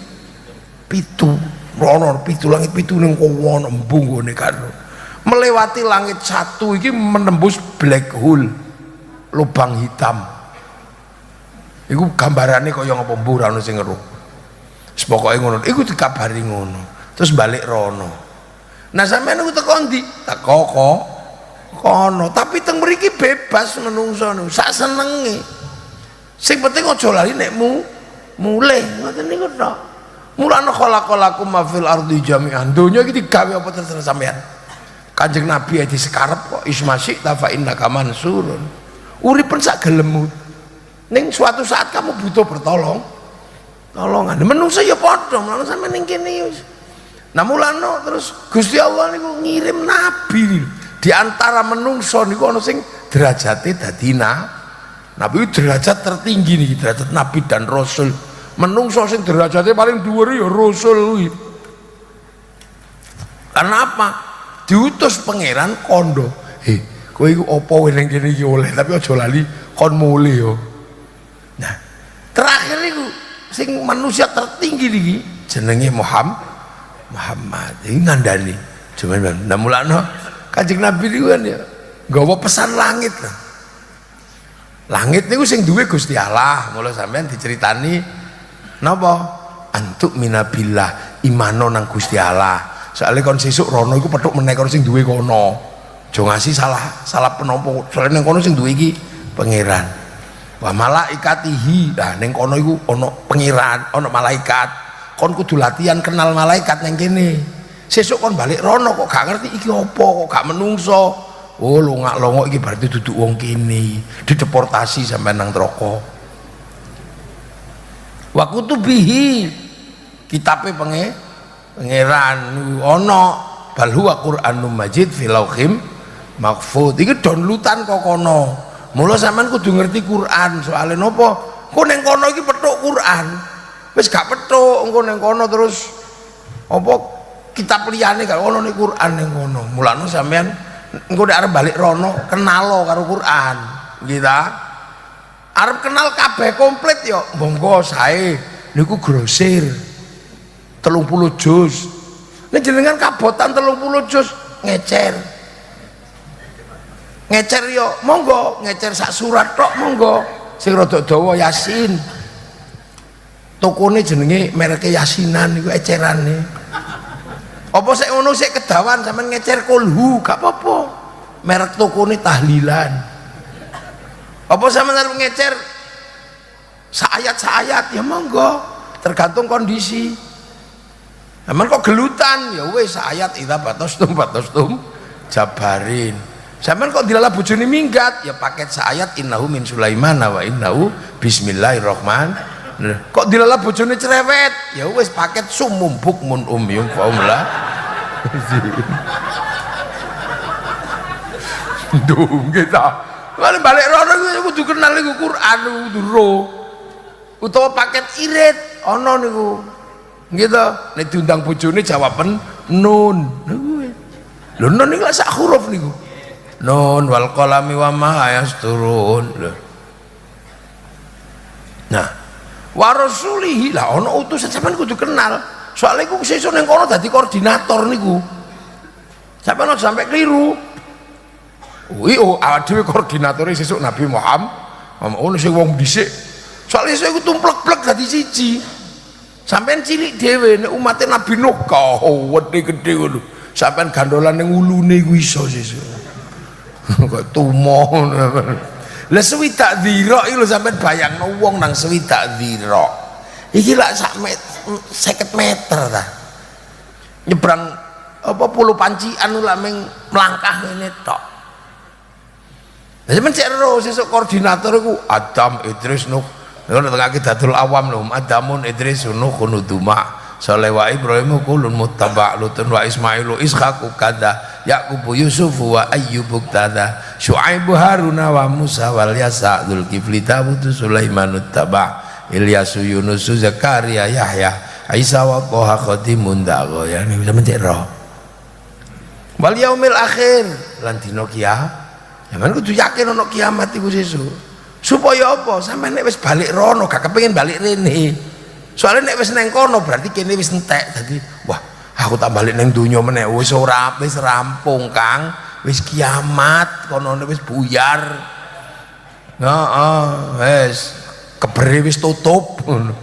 Rono 7 langit 7 ning kono embung ngene karo. Melewati langit 1 iki menembus black hole, lubang hitam. Iku gambarane kaya ngapa mbuh ora ono sing ngeruh. Pokoke ngono. Iku dikabari ngono. Terus balik rono. Nah sampean niku teko ndi? Teko kono, tapi teng mriki bebas menungso niku sak senenge. Sing penting aja lali nek mulih, ngoten niku tok. Mulane khalaqalakum ma fil ardi jami'an. Donya iki digawe apa terserah sampean. Kanjeng Nabi di sekarep kok ismasyi ta fa innaka mansurun. Uripen sak gelemmu. Ning suatu saat kamu butuh tolongan. Menungso ya padha, mulane sampean ning kene wis. Nah mulane terus Gusti Allah niku ngirim nabi di antara menungso niku ana sing derajate dadi nabi derajat tertinggi niki derajat nabi dan rasul. Menungso sing derajate paling dhuwur ya rasul kuwi. Karena apa? Diutus pangeran kondo. Kowe iku apa wae ning kene iki oleh tapi aja lali kon mulih yo. Nah, terakhir niku sing manusia tertinggi niki jenenge Muhammad ini ngandani cuman nah mulane Kanjeng Nabi niku kan ya nggawa pesan langit lah. Langit niku sing duwe Gusti Allah. Mula sampean diceritani napa antuk minabillah imano nang Gusti Allah. Soale kon sesuk rono iku petuk meneh karo sing duwe kono. Aja ngasih salah penampa. Soale nang kono sing duwe iki pangeran. Wa malaikatihi. Nah ning kono iku ana pangeran, ana malaikat. Kon kudu latihan kenal malaikat yang kene. Sesuk kon balik rono kok gak ngerti iki apa, kok gak menungso. Oh longak-longok iki berarti duduk wong kene, dideportasi sampai nang neraka. Wa kutubihi kitabe pangeran ana bal huwa Qur'anum Majid fil lauhim mahfuz. Iki downloadan kok kono. Mula sampean kudu ngerti Quran, soalnya napa? Kok ning kono iki petuk Quran. Wis gak petuk engko ning kono terus apa kitab liyane gak ono ning Quran ning ngono. Mulane sampean engko nek arep balik rono kenalo karo Quran. Kita arep kenal kabeh komplit yo monggo sae niku grosir 30 juz. Nek jenengan kabotan 30 juz ngecer yo monggo ngecer sak surat tok monggo sing rada dawa Yasin. Tokone jenenge mereke Yasinan niku ecerane. Apa sik ngono sik kedawan sampean ngecer kulhu gak apa-apa. Merek tokone tahlilan. Apa sampean arep ngecer saayat ya monggo, tergantung kondisi. Sampean kok gelutan ya wis ayat idza batastum jabarin. Sampean kok dilala bojone minggat ya paket saayat innahu min Sulaiman wa innahu bismillahirrahmanirrahim. Kok dilala bojone cerewet ya wis paket sumum bukmun umyum faumla. Duh kita balik rono kudu kenal iku Quran kudu utawa paket irit ana niku gitu. Nek diundang bojone jawaben nun lho nun niku sak huruf niku nun wal qalami wa ma yasturun. Nah wa rasulihi lah ana utusan sampean kudu kenal soalnya iku sesuk ning kono dadi koordinator niku sampean aja sampai keliru. Awak dhewe koordinatore sesuk Nabi Muhammad ono sing wong dhisik soalnya sesuk iku tumplek-plek dadi siji sampean cilik dhewe nek umate Nabi Nuh kawedhe gedhe ngono sampean gandolan ning ulune iku iso sesuk kok tumo. Lah swidak dzira iki lho sampean bayangno wong nang swidak dzira. Iki lak sak 50 meter ta. Nyebrang apa pulau pancian lak ming mlangkah ngene tok. Lah sampean cek ro sesuk koordinator iku Adam, Idris, Nuh. Ngono tengah Datul Awam lho, Adamun, Idris, Nuh, Duma. Saleh wa Ibrahim kulun muttaba' Lutun wa Ismailu Ishaqu kada Yaqubu Yusufu wa Ayyubu kada Syu'aibu Haruna wa Musa wal Yasa Dzulkifli Tabutu Sulaimanut taba Ilyasu Yunusu Zakaria Yahya Isa wa Toha Khatimun dago ya ini bisa mencek roh wal yaumil akhir lan dina kiamat. Sampeyan kudu yakin ana kiamat iku sesuk. Supaya apa? Sampeyan nek wis balik rono gak kepengin balik rene. Soalnya nek wis neng kono berarti kene wis entek dadi wah aku tak balik neng donya meneh wis ora wis rampung Kang wis kiamat kono wis buyar. Heeh wis kebere wis tutup ngono.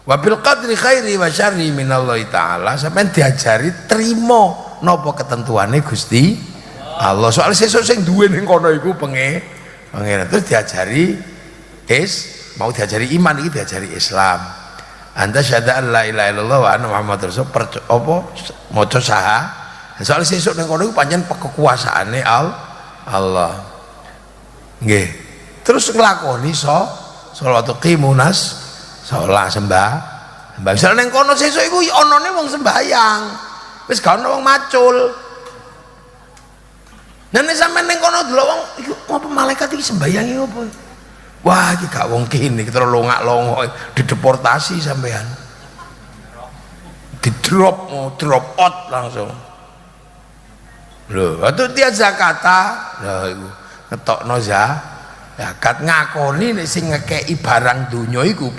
Wabil qadri khairi wa syarri minallahi taala sampean diajari trimo napa ketentuane Gusti Allah. Soalnya sesuk sing duwe ning kono iku pangeran terus diajari mau diajari iman iki diajari Islam. Anda syahada an la ilaha illallah wa anna Muhammad rasul apa maca saha. Soalnya sesuk ning kono iku pancen kekuasaane Allah. Nggih. Terus nglakoni salat qimunas salat sembah. Misale ning kono sesuk iku onone wong sembahyang. Wis gak ono wong macul. Nek sampean ning kono delok wong iku apa malaikat iki sembahyange apa? Wah iki gak wong kene kita longak-longok dideportasi sampean. Drop out langsung. Lho, itu dia zakata. Lah iku ngetokno zakat ngakoni nek sing ngekeki barang donya iku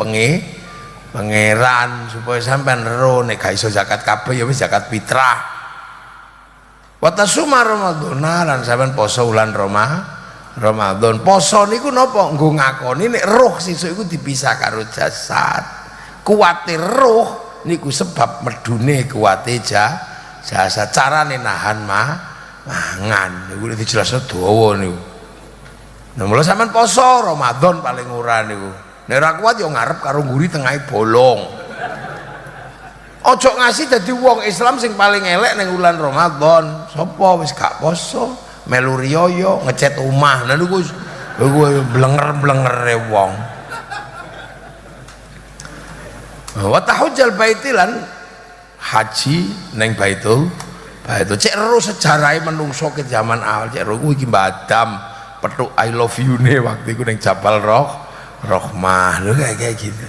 pangeran supaya sampean ero nek gak iso zakat kabeh ya wis zakat fitrah. Wa tasuma ramadhana lan sampean poso wulan Ramadan. Poso niku napa? Nggo ngakoni nek roh sesuk iku dipisah karo jasad. Kuwate roh niku sebab medune kuwate jasad. Carane nahan mangan niku dijelasno dawa niku. Nah mula sampean poso Ramadan paling ora niku. Nek ora kuat ya ngarep karo nguri tengahe bolong. Ojo ngasih dadi wong Islam sing paling elek ning wulan Ramadan. Sapa wis gak poso? Melu riyo ngecat omah nah niku blenger-blengere wong. Wa tahujjal baitilan haji neng baitul cek ero sejarahe menungso ke zaman awal cek ero iki Mbadam petuk I love you ne waktu iku ning Jabal Rahmah lho kayak gitu.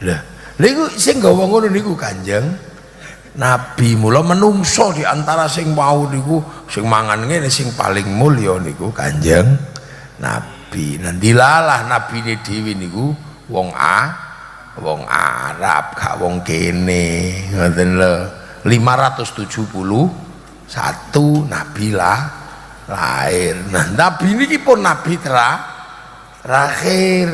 Lah niku sing gawa ngono niku Kanjeng nabi. Mula menungso di antara sing mau niku sing mangan ngene sing paling mulya niku Kanjeng Nabi. Nandilalah nabine dhewe niku wong Arab gak wong kene ngoten lho. 571 nabi lahir. Nah nabi niki pun nabi terakhir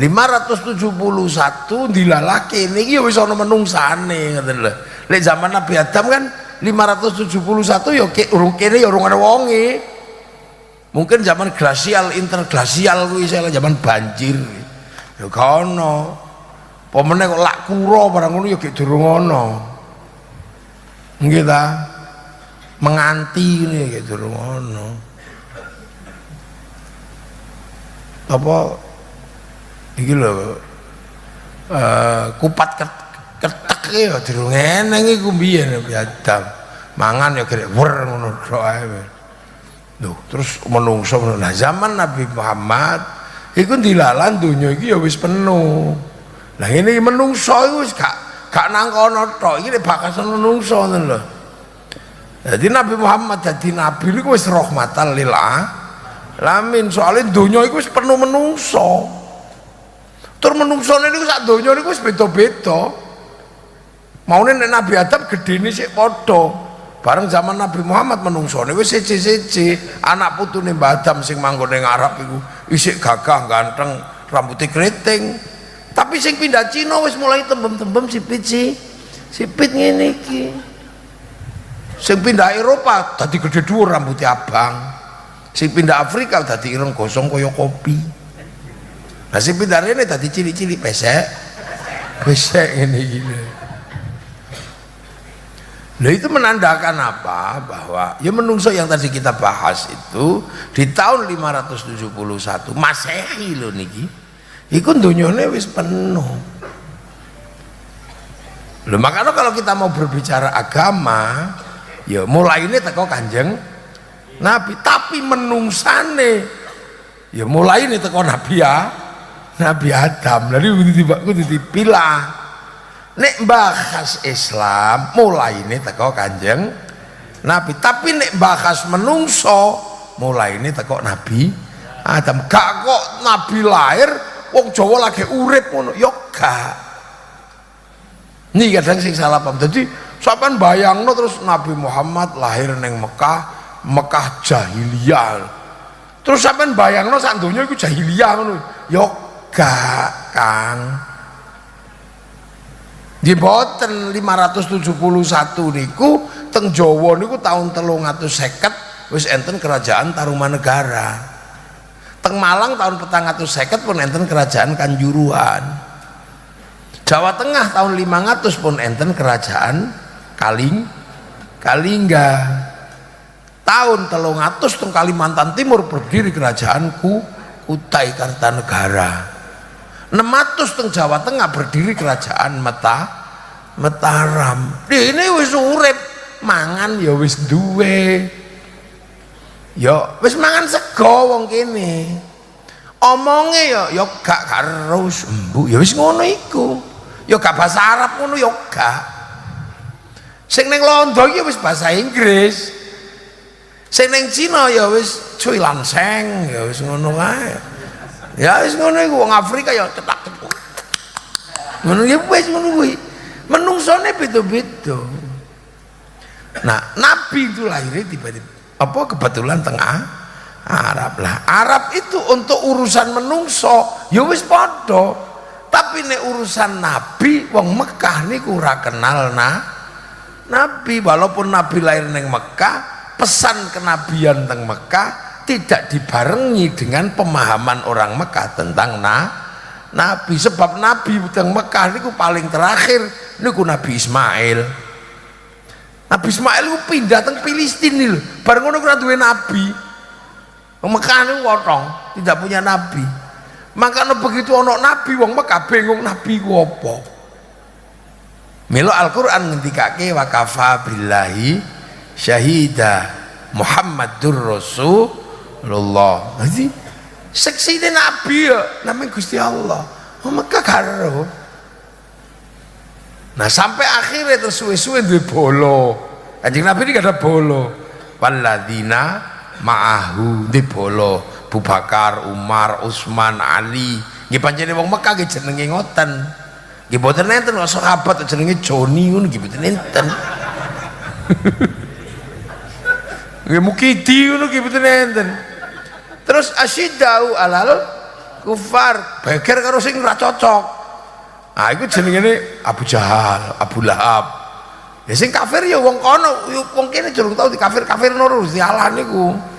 571 dilalah kene iki wis ana menungsane ngoten lho. Lek zaman Nabi Adam kan 571 ya urung kene ya urung ana wonge. Mungkin zaman glasial interglasial kuwi zaman banjir. Ya gak ono. Pemene kok lak kura barang ngono ya gek durung ono. Nggih ta? Menganti ngene gek durung ono. Apa iki lho kupat ketek ya durung eneng iku mbiyen Adam. Mangan ya gerek wer ngono tok ae. Lho, terus menungso nah zaman Nabi Muhammad iku dilalan donya iki ya wis penuh. Lah ini menungso iku wis gak nang kono tok, iki bakas menungso ngoten lho. Jadi Nabi Muhammad dadi nabi niku wis rahmatan lil alamin. Soalnya donya iku wis penuh menungso. Tur menungsone niku sak donya niku wis beda-beda. Maune nek Nabi Adam gedene sik padha. Bareng zaman Nabi Muhammad menungsone wis siji-siji. Anak putune Mbah Adam sing manggon ning Arab iku isik gagah ganteng, rambutnya keriting. Tapi sing pindah Cina wis mulai tembem-tembem sipit ngene iki. Sing pindah Eropa dadi gede dhuwur rambutnya abang. Sing pindah Afrika dadi ireng gosong kaya kopi. Nah sing pindah rene dadi cilik-cilik pesek ngene iki. Nah itu menandakan apa? Bahwa ya menungso yang tadi kita bahas itu di tahun 571 Masehi lho niki. Iku dunyane wis penuh. Lho makanya kalau kita mau berbicara agama, ya mulai ini teko Kanjeng Nabi, tapi menungsane ya mulai ini teko Nabi Adam. Jadi kudu dipilah. Nek bahas Islam mulai ini teko Kanjeng Nabi, tapi nek bahas menungso mulai ini teko Nabi Adam. Gak kok Nabi lahir wong Jawa lagi urip ngono ya gak. Ini kadang sing salah paham. Jadi sampean bayangno terus Nabi Muhammad lahir neng Mekah jahiliyah. Terus sampean bayangno sak donya iku jahiliyah ngono. Ya gak, Kang. Di boten 571 niku teng Jawa niku tahun 350 wis enten kerajaan Tarumanegara. Teng Malang tahun 450 pun enten kerajaan Kanjuruhan. Jawa Tengah tahun 500 pun enten kerajaan Kalingga. Tahun 300 teng Kalimantan Timur berdiri kerajaan Kutai Kartanegara. 600 teng Jawa Tengah berdiri kerajaan Mataram. Ini wis urip mangan ya wis duwe. Ya wis mangan sego wong kene. Omonge ya gak harus embu ya wis ngono iku. Ya gak bahasa Arab ngono ya gak. Sing ning Londo iki wis bahasa Inggris. Sing ning Cina ya wis cuy lanseng ya wis ngono wae. Ya wis ngono iku wong Afrika ya cetak-cetak. Ngono ya wis ngono kuwi. Menungsone beda-beda. Nah, Nabi itu lahirnya tiba-tiba apa kebetulan tengah Arab lah. Arab itu untuk urusan menungso ya wis padha. Tapi nek urusan Nabi wong Mekah niku ora kenal Nabi. Walaupun Nabi lahir ning Mekah, pesan kenabian teng Mekah tidak dibarengi dengan pemahaman orang Mekah tentang Nabi. Sebab Nabi teng Mekah niku paling terakhir niku Nabi Ismail. Nabi Ismail itu pindah teng Filistin lho. Bareng ngono ora duwe nabi. Wong Mekah niku wotong, tidak punya nabi. Makanya begitu ana nabi wong Mekah bingung nabi ku apa. Milo Al-Qur'an ngendikake wa kafa billahi syahida Muhammadur Rasulullah. Jadi seksine nabi ya namanya Gusti Allah. Wong Mekah karo. Nah sampai akhirnya terus suwe-suwe duwe bolo. Kanjeng Nabi ini gak ada bolo. Walladzina ma'ahu di bolo. Abu Bakar, Umar, Utsman, Ali. Nggih pancene wong Mekah nggih jenenge ngoten. Nggih boten enten kok sahabat jenenge Joni ngono nggih boten enten. Nggih mukidi ngono nggih boten enten. Terus asyidau alal kufar, beger karo sing ora cocok. Ah iku jenenge Abu Jahal, Abu Lahab. Ya sing kafir ya wong kono, wong kene durung tau di kafir-kafir nuru Gusti Allah niku.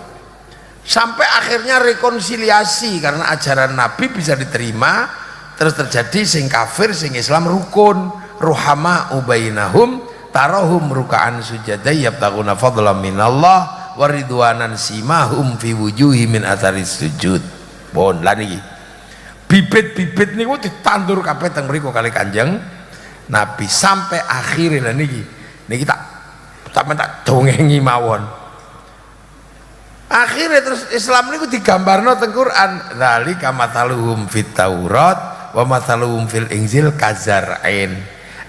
Sampai akhirnya rekonsiliasi karena ajaran Nabi bisa diterima, terus terjadi sing kafir sing Islam rukun, ruhama ubainahum tarahum rukaan sujada yabtaguna fadlan minallah waridwanan simahum fi wujuhi min atharis sujud. Bon lan iki bibit-bibit niku ditandur kabeh teng mriku kali Kanjeng Nabi sampai akhirnya niki tak dongengi mawon. Akhirnya terus Islam niku digambarno teng Quran, dzalika mathaluhum fit Taurat wa mathaluhum fil Injil kazar'in.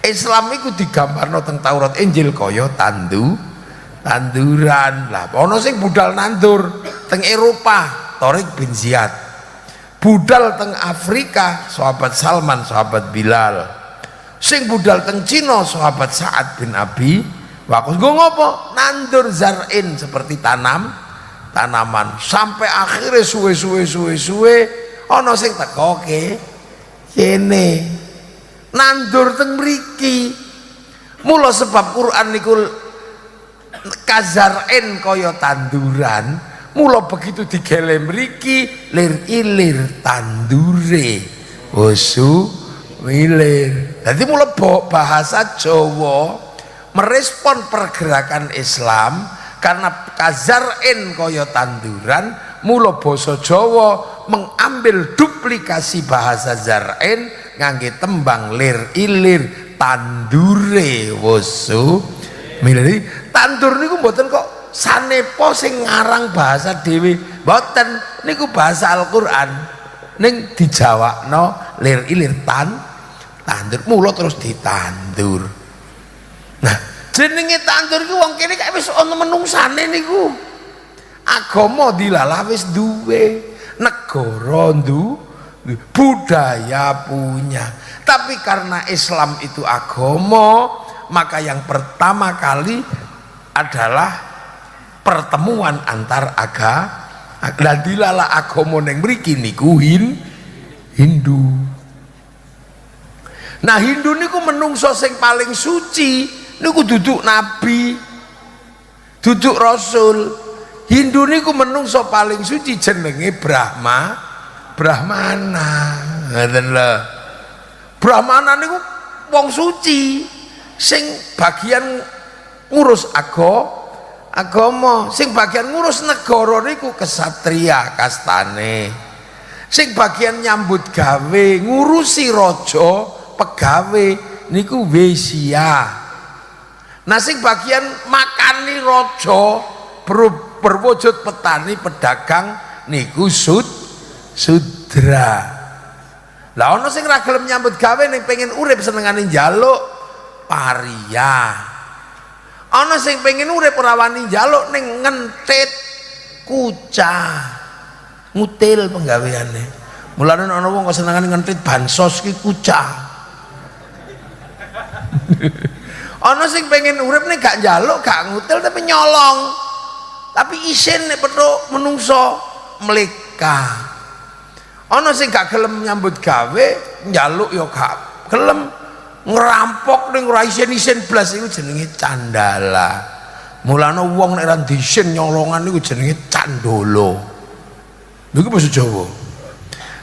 Islam niku digambarno teng Taurat Injil kaya tanduran. Lah ana sing budal nandur teng Eropa, Tariq bin Ziyad. Budal teng Afrika, sahabat Salman, sahabat Bilal. Sing budal teng Cina, sahabat Sa'ad bin Abi Waqqas. Nggo ngopo? Nandur zar'in seperti tanaman sampai akhirnya suwe ana sing teko kene nandur teng mriki. Mula sebab Quran niku kazar'in kaya tanduran, mula begitu digele mriki lir ilir tandure wusu wilir. Dadi mula bahasa Jawa merespon pergerakan Islam karena kazar'in kaya tanduran, mula basa Jawa mengambil duplikasi bahasa zar'in ngangge tembang lir ilir tandure wusu milih. Tandur niku mboten kok sanepa sing ngarang bahasa dhewe, mboten niku bahasa Al-Qur'an ning dijawakno lir ilir tandur, mula terus ditandur. Nah jenenge tandur iku wong kene kaya wis ana menungsane niku. Agama dilalah wis duwe, negara budaya punya. Tapi karena Islam itu agama, maka yang pertama kali adalah pertemuan antar agama. Dan dilalah agama ning mriki niku Hindu. Nah Hindu niku menungso sing paling suci niku duduk nabi, duduk rasul. Hindu niku menungso paling suci jenenge Brahmana. Ngoten lho. Brahmana niku wong suci sing bagian ngurus agama, sing bagian ngurus negara niku kesatria kastane. Sing bagian nyambut gawe, ngurusi raja, pegawe niku wesya. Nah sing bagian makani raja berwujud petani pedagang niku sudra. Lah ana sing ra gelem nyambut gawe ning pengen urip senengane njaluk paria. Ana sing pengen urip ora wani njaluk ning ngentit kucah. Ngutil penggaweane. Mulane ana wong kok senengane ngentit bansos ki kucah. Ana sing pengen urip ning gak njaluk, gak ngutil tapi nyolong. Tapi isin nek petuk menungso mleka. Ana sing gak gelem nyambut gawe, njaluk ya gak gelem, ngerampok ning ora isin-isin blas iku jenenge candala. Mulane wong nek ra disin nyolongan niku jenenge candolo. Niku basa Jawa.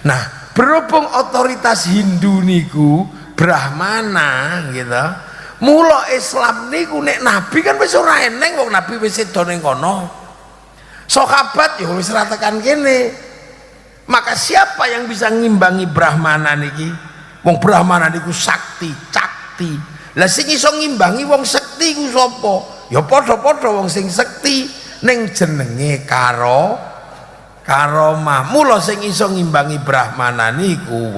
Nah, berhubung otoritas Hindu niku Brahmana gitu. Mula Islam niku nek nabi kan wis ora eneng, wong nabi wis sedo ning kono. Sahabat ya wis ra tekan kene. Maka siapa yang bisa ngimbangi Brahmana niki? Wong Brahmana niku sakti, cakti. Lah sing iso ngimbangi wong sekti ku sapa? Ya padha-padha wong sing sekti ning jenenge karomah. Mula sing iso ngimbangi Brahmana niku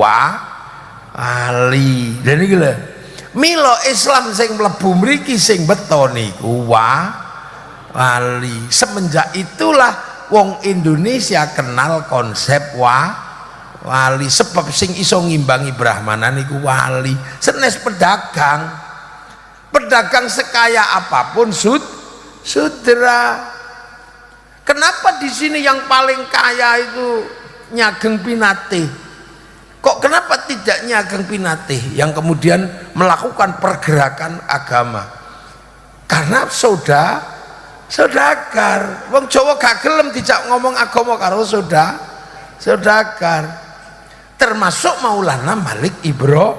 Ali. Dan iki lho, Milo Islam sing mlebu mriki sing beto niku wali. Semenjak itulah wong Indonesia kenal konsep wali, sebab sing iso ngimbangi Brahmana niku wali. Senes pedagang sekaya apapun sudra. Kenapa di sini yang paling kaya itu Nyageng Pinatih? Kok kenapa tidak Nyageng Pinatih yang kemudian melakukan pergerakan agama? Karena saudagar. Wong Jawa gak gelem dijak ngomong agama karo saudagar. Termasuk Maulana Malik Ibro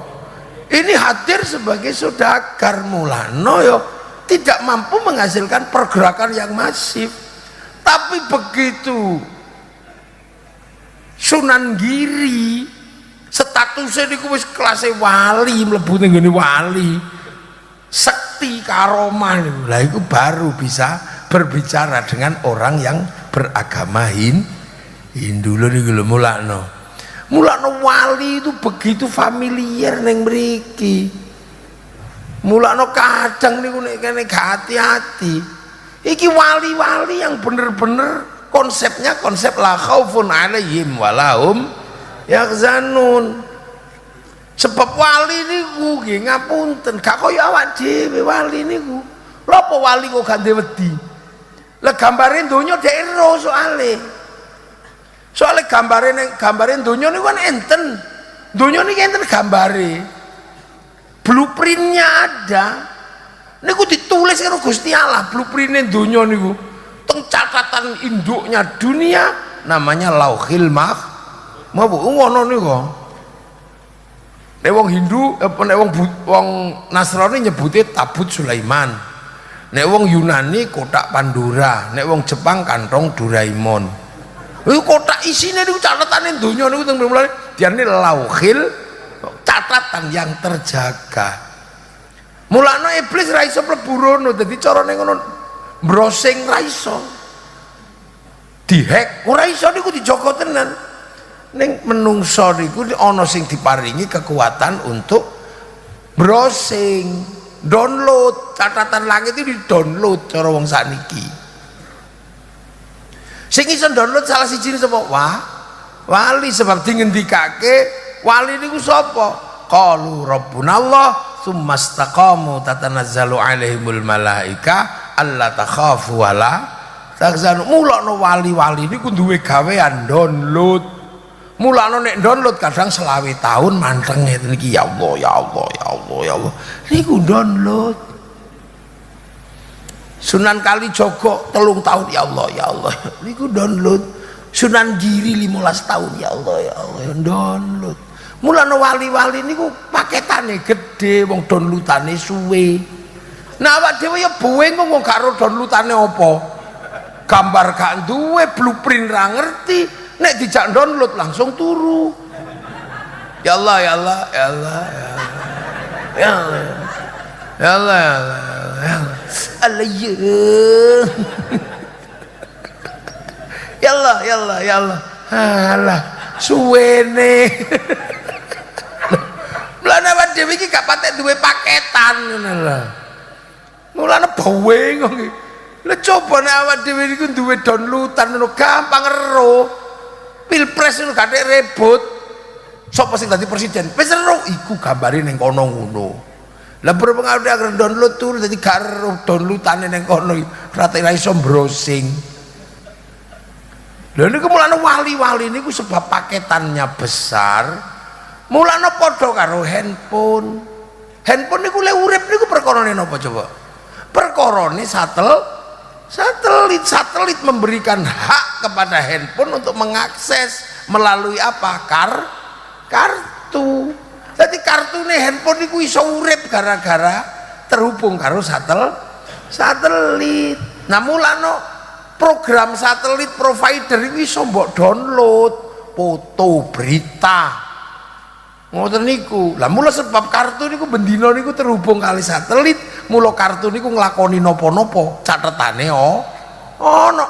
ini hadir sebagai saudagar. Mulano yo tidak mampu menghasilkan pergerakan yang masif. Tapi begitu Sunan Giri statusnya niku wis kelas wali, mlebu ning ngene wali, sekti karomah niku. Lah iku baru bisa berbicara dengan orang yang beragama Hindu lho niku lho. Mulakno wali itu begitu familiar neng mriki. Mulakno kadang niku nek kene gak hati-hati. Iki wali-wali yang bener-bener konsepnya konsep la khaufun alaihim walahum yahzanun. Sebab wali niku nggih ngapunten gak kaya awak dhewe. Wali niku lha apa wali kok gak wedi? Lah gambare donya dhek ero soale gambare donya niku kan enten. Donya niki enten gambare. Blueprintnya ada. Niku ditulis karo Gusti Allah blueprintnya donya niku. Teng catatan induknya dunia namanya Lauhil Mahfuz. Ngono niku. Nek wong Hindu nek wong Nasrani nyebute Tabut Sulaiman. Nek wong Yunani kotak Pandora, nek wong Jepang kantong Doraemon. Iku kotak isine niku catatane donya niku teng mulane diarani Lauhil, catatan yang terjaga. Mulane iblis ra iso mlebu rono, dadi carane ngono browsing ra iso. Dihack ora iso niku dijaga tenan. Ning menungso niku ana sing diparingi kekuatan untuk browsing, download catatan langit itu di-download cara wong sakniki. Sing iso download salah siji sapa? Wali, sebab dingendikake wali niku sapa? Qalu rabbunallah tsumastaqamu tatanazzalu alaihimul malaika alla takhafu wala tahzanu. Mulane wali-wali niku duwe gawean download. Mulane nek download kadang selawe tahun manteng ngeten iki ya Allah ya Allah ya Allah ya Allah. Niku download. Sunan Kalijogo 3 tahun ya Allah ya Allah. Niku download. Sunan Giri 15 tahun ya Allah ya Allah download. Mulane wali-wali niku paketane gede, wong downloadane suwe. Nah awak dhewe ya bingung wong gak ro downloadane apa. Gambar gak duwe, blueprint ra ngerti, nek dijak download langsung turu. Ya Allah ya Allah ya Allah ya Allah ya Allah ya Allah ya Allah ya Allah ya Allah ya Allah alah suwene. Mulane awak dhewe iki gak patek duwe paketan ngono lho. Mulane bingung iki. Lah coba nek awak dhewe iku duwe downloadan ngono gampang ero. Pilpres itu gak ribut. Sapa sing dadi presiden? Wis ero iku gambare ning kono ngono. Lah berpengaruh agar download tur dadi gak ero downloadane ning kono ra iso browsing. Lha niku mulane wali-wali niku sebab paketannya besar. Mulane padha karo handphone. Handphone niku le urip niku perkarane napa coba? Perkarane satelit memberikan hak kepada handphone untuk mengakses melalui apa? Kartu. Jadi kartune handphone niku iso urip gara-gara terhubung karo satelit. Nah mulane program satelit provider itu iso mbok download foto berita ngoten niku. Lah mula sebab kartu niku bendina niku terhubung kali satelit, mula kartu niku nglakoni napa-napa catetane ono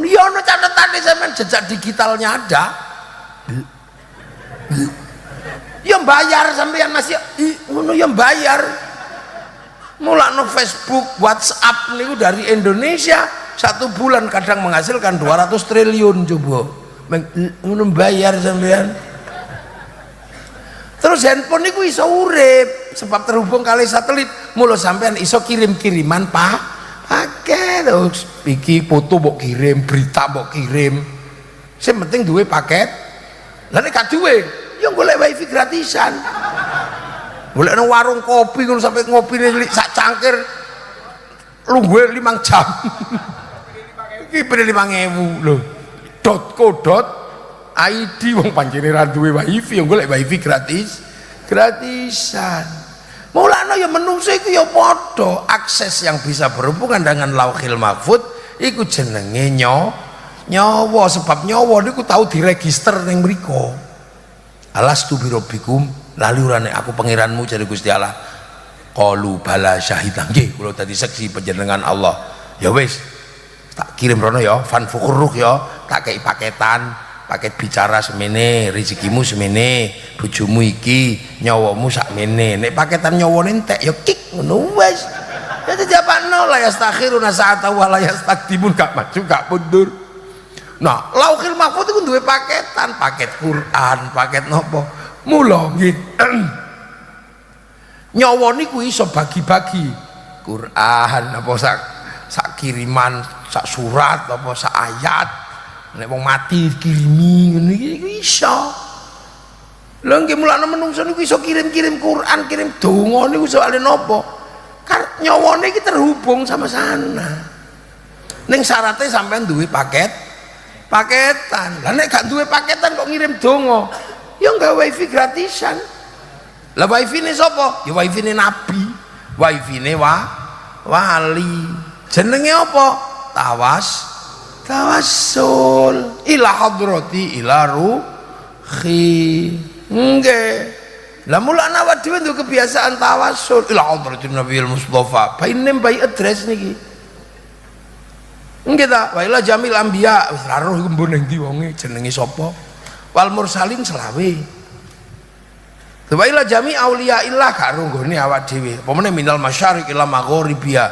ya ono catetane sampean jejak digitalnya ada. Ya bayar sampean masih ngono ya bayar. Mulakno Facebook, WhatsApp niku dari Indonesia 1 bulan kadang menghasilkan 200 triliun coba. Ngono bayar sampean. Terus handphone niku iso urip sebab terhubung kali satelit. Mula sampean iso kirim-kiriman paket. Iki foto mbok kirim, berita mbok kirim. Sing penting duwe paket. Lah nek gak duwe, ya golek wifi gratisan. Golek nang warung kopi ngono sampai ngopine sak cangkir lungguhe 5 jam. Iki pene 5.000 lho. .co.id wong pancene ra duwe wifi, ya golek wifi gratisan. Mulane ya menungso iku ya padha akses yang bisa berhubungan dengan Lauhil Mahfuz iku jenenge nyawa sebab nyawa niku tau diregister ning mriku. Alastu birabbikum lali ora nek aku pangeranmu jare Gusti Allah. Qalu bala syahidan. Nggih kula dadi saksi panjenengan Allah. Ya wis tak kirim rono ya fan fukuruh ya tak kei paketan, paket bicara semene, rezekimu semene, bojomu iki, nyawamu sakmene. Nek paketan nyawane entek ya kik ngono wis. Ya dijapakno la yastakhiruna sa'ata wa la yastaqdimun, gak maju gak mundur. Nah, Lauhil Mahfuz itu duwe paketan, paket Quran, paket nopo. Mula nggih. Nyawa niku iso bagi-bagi. Quran apa sak kiriman, sak surat apa sak ayat. Nek wong mati kirimi ngene iki iso. Lha nggih mulane menungso niku iso kirim-kirim Quran, kirim donga niku soalé napa? Karena nyawane iki terhubung sama sana. Ning syaratnya sampean duwe paketan. Lah nek gak duwe paketan kok ngirim donga, ya enggak wifi gratisan. Lah wifi ne sapa? Ya wifi ne nabi, wifi ne wali. Jenenge apa? Tawassul ila hadrati ila ruhi. Nggih. Lah mulane awak dhewe duwe kebiasaan tawassul ila hadratin Nabiyil Mustofa. By name by address niki. Nggih ta, wa ila jamil anbiya wis ra roh iku mbon ning ndi wonge jenenge sapa. Wal mursalin selawe. Wa ila jami auliya illah gak ronggone awak dhewe. Apa meneh minal masyariq ila maghribiya,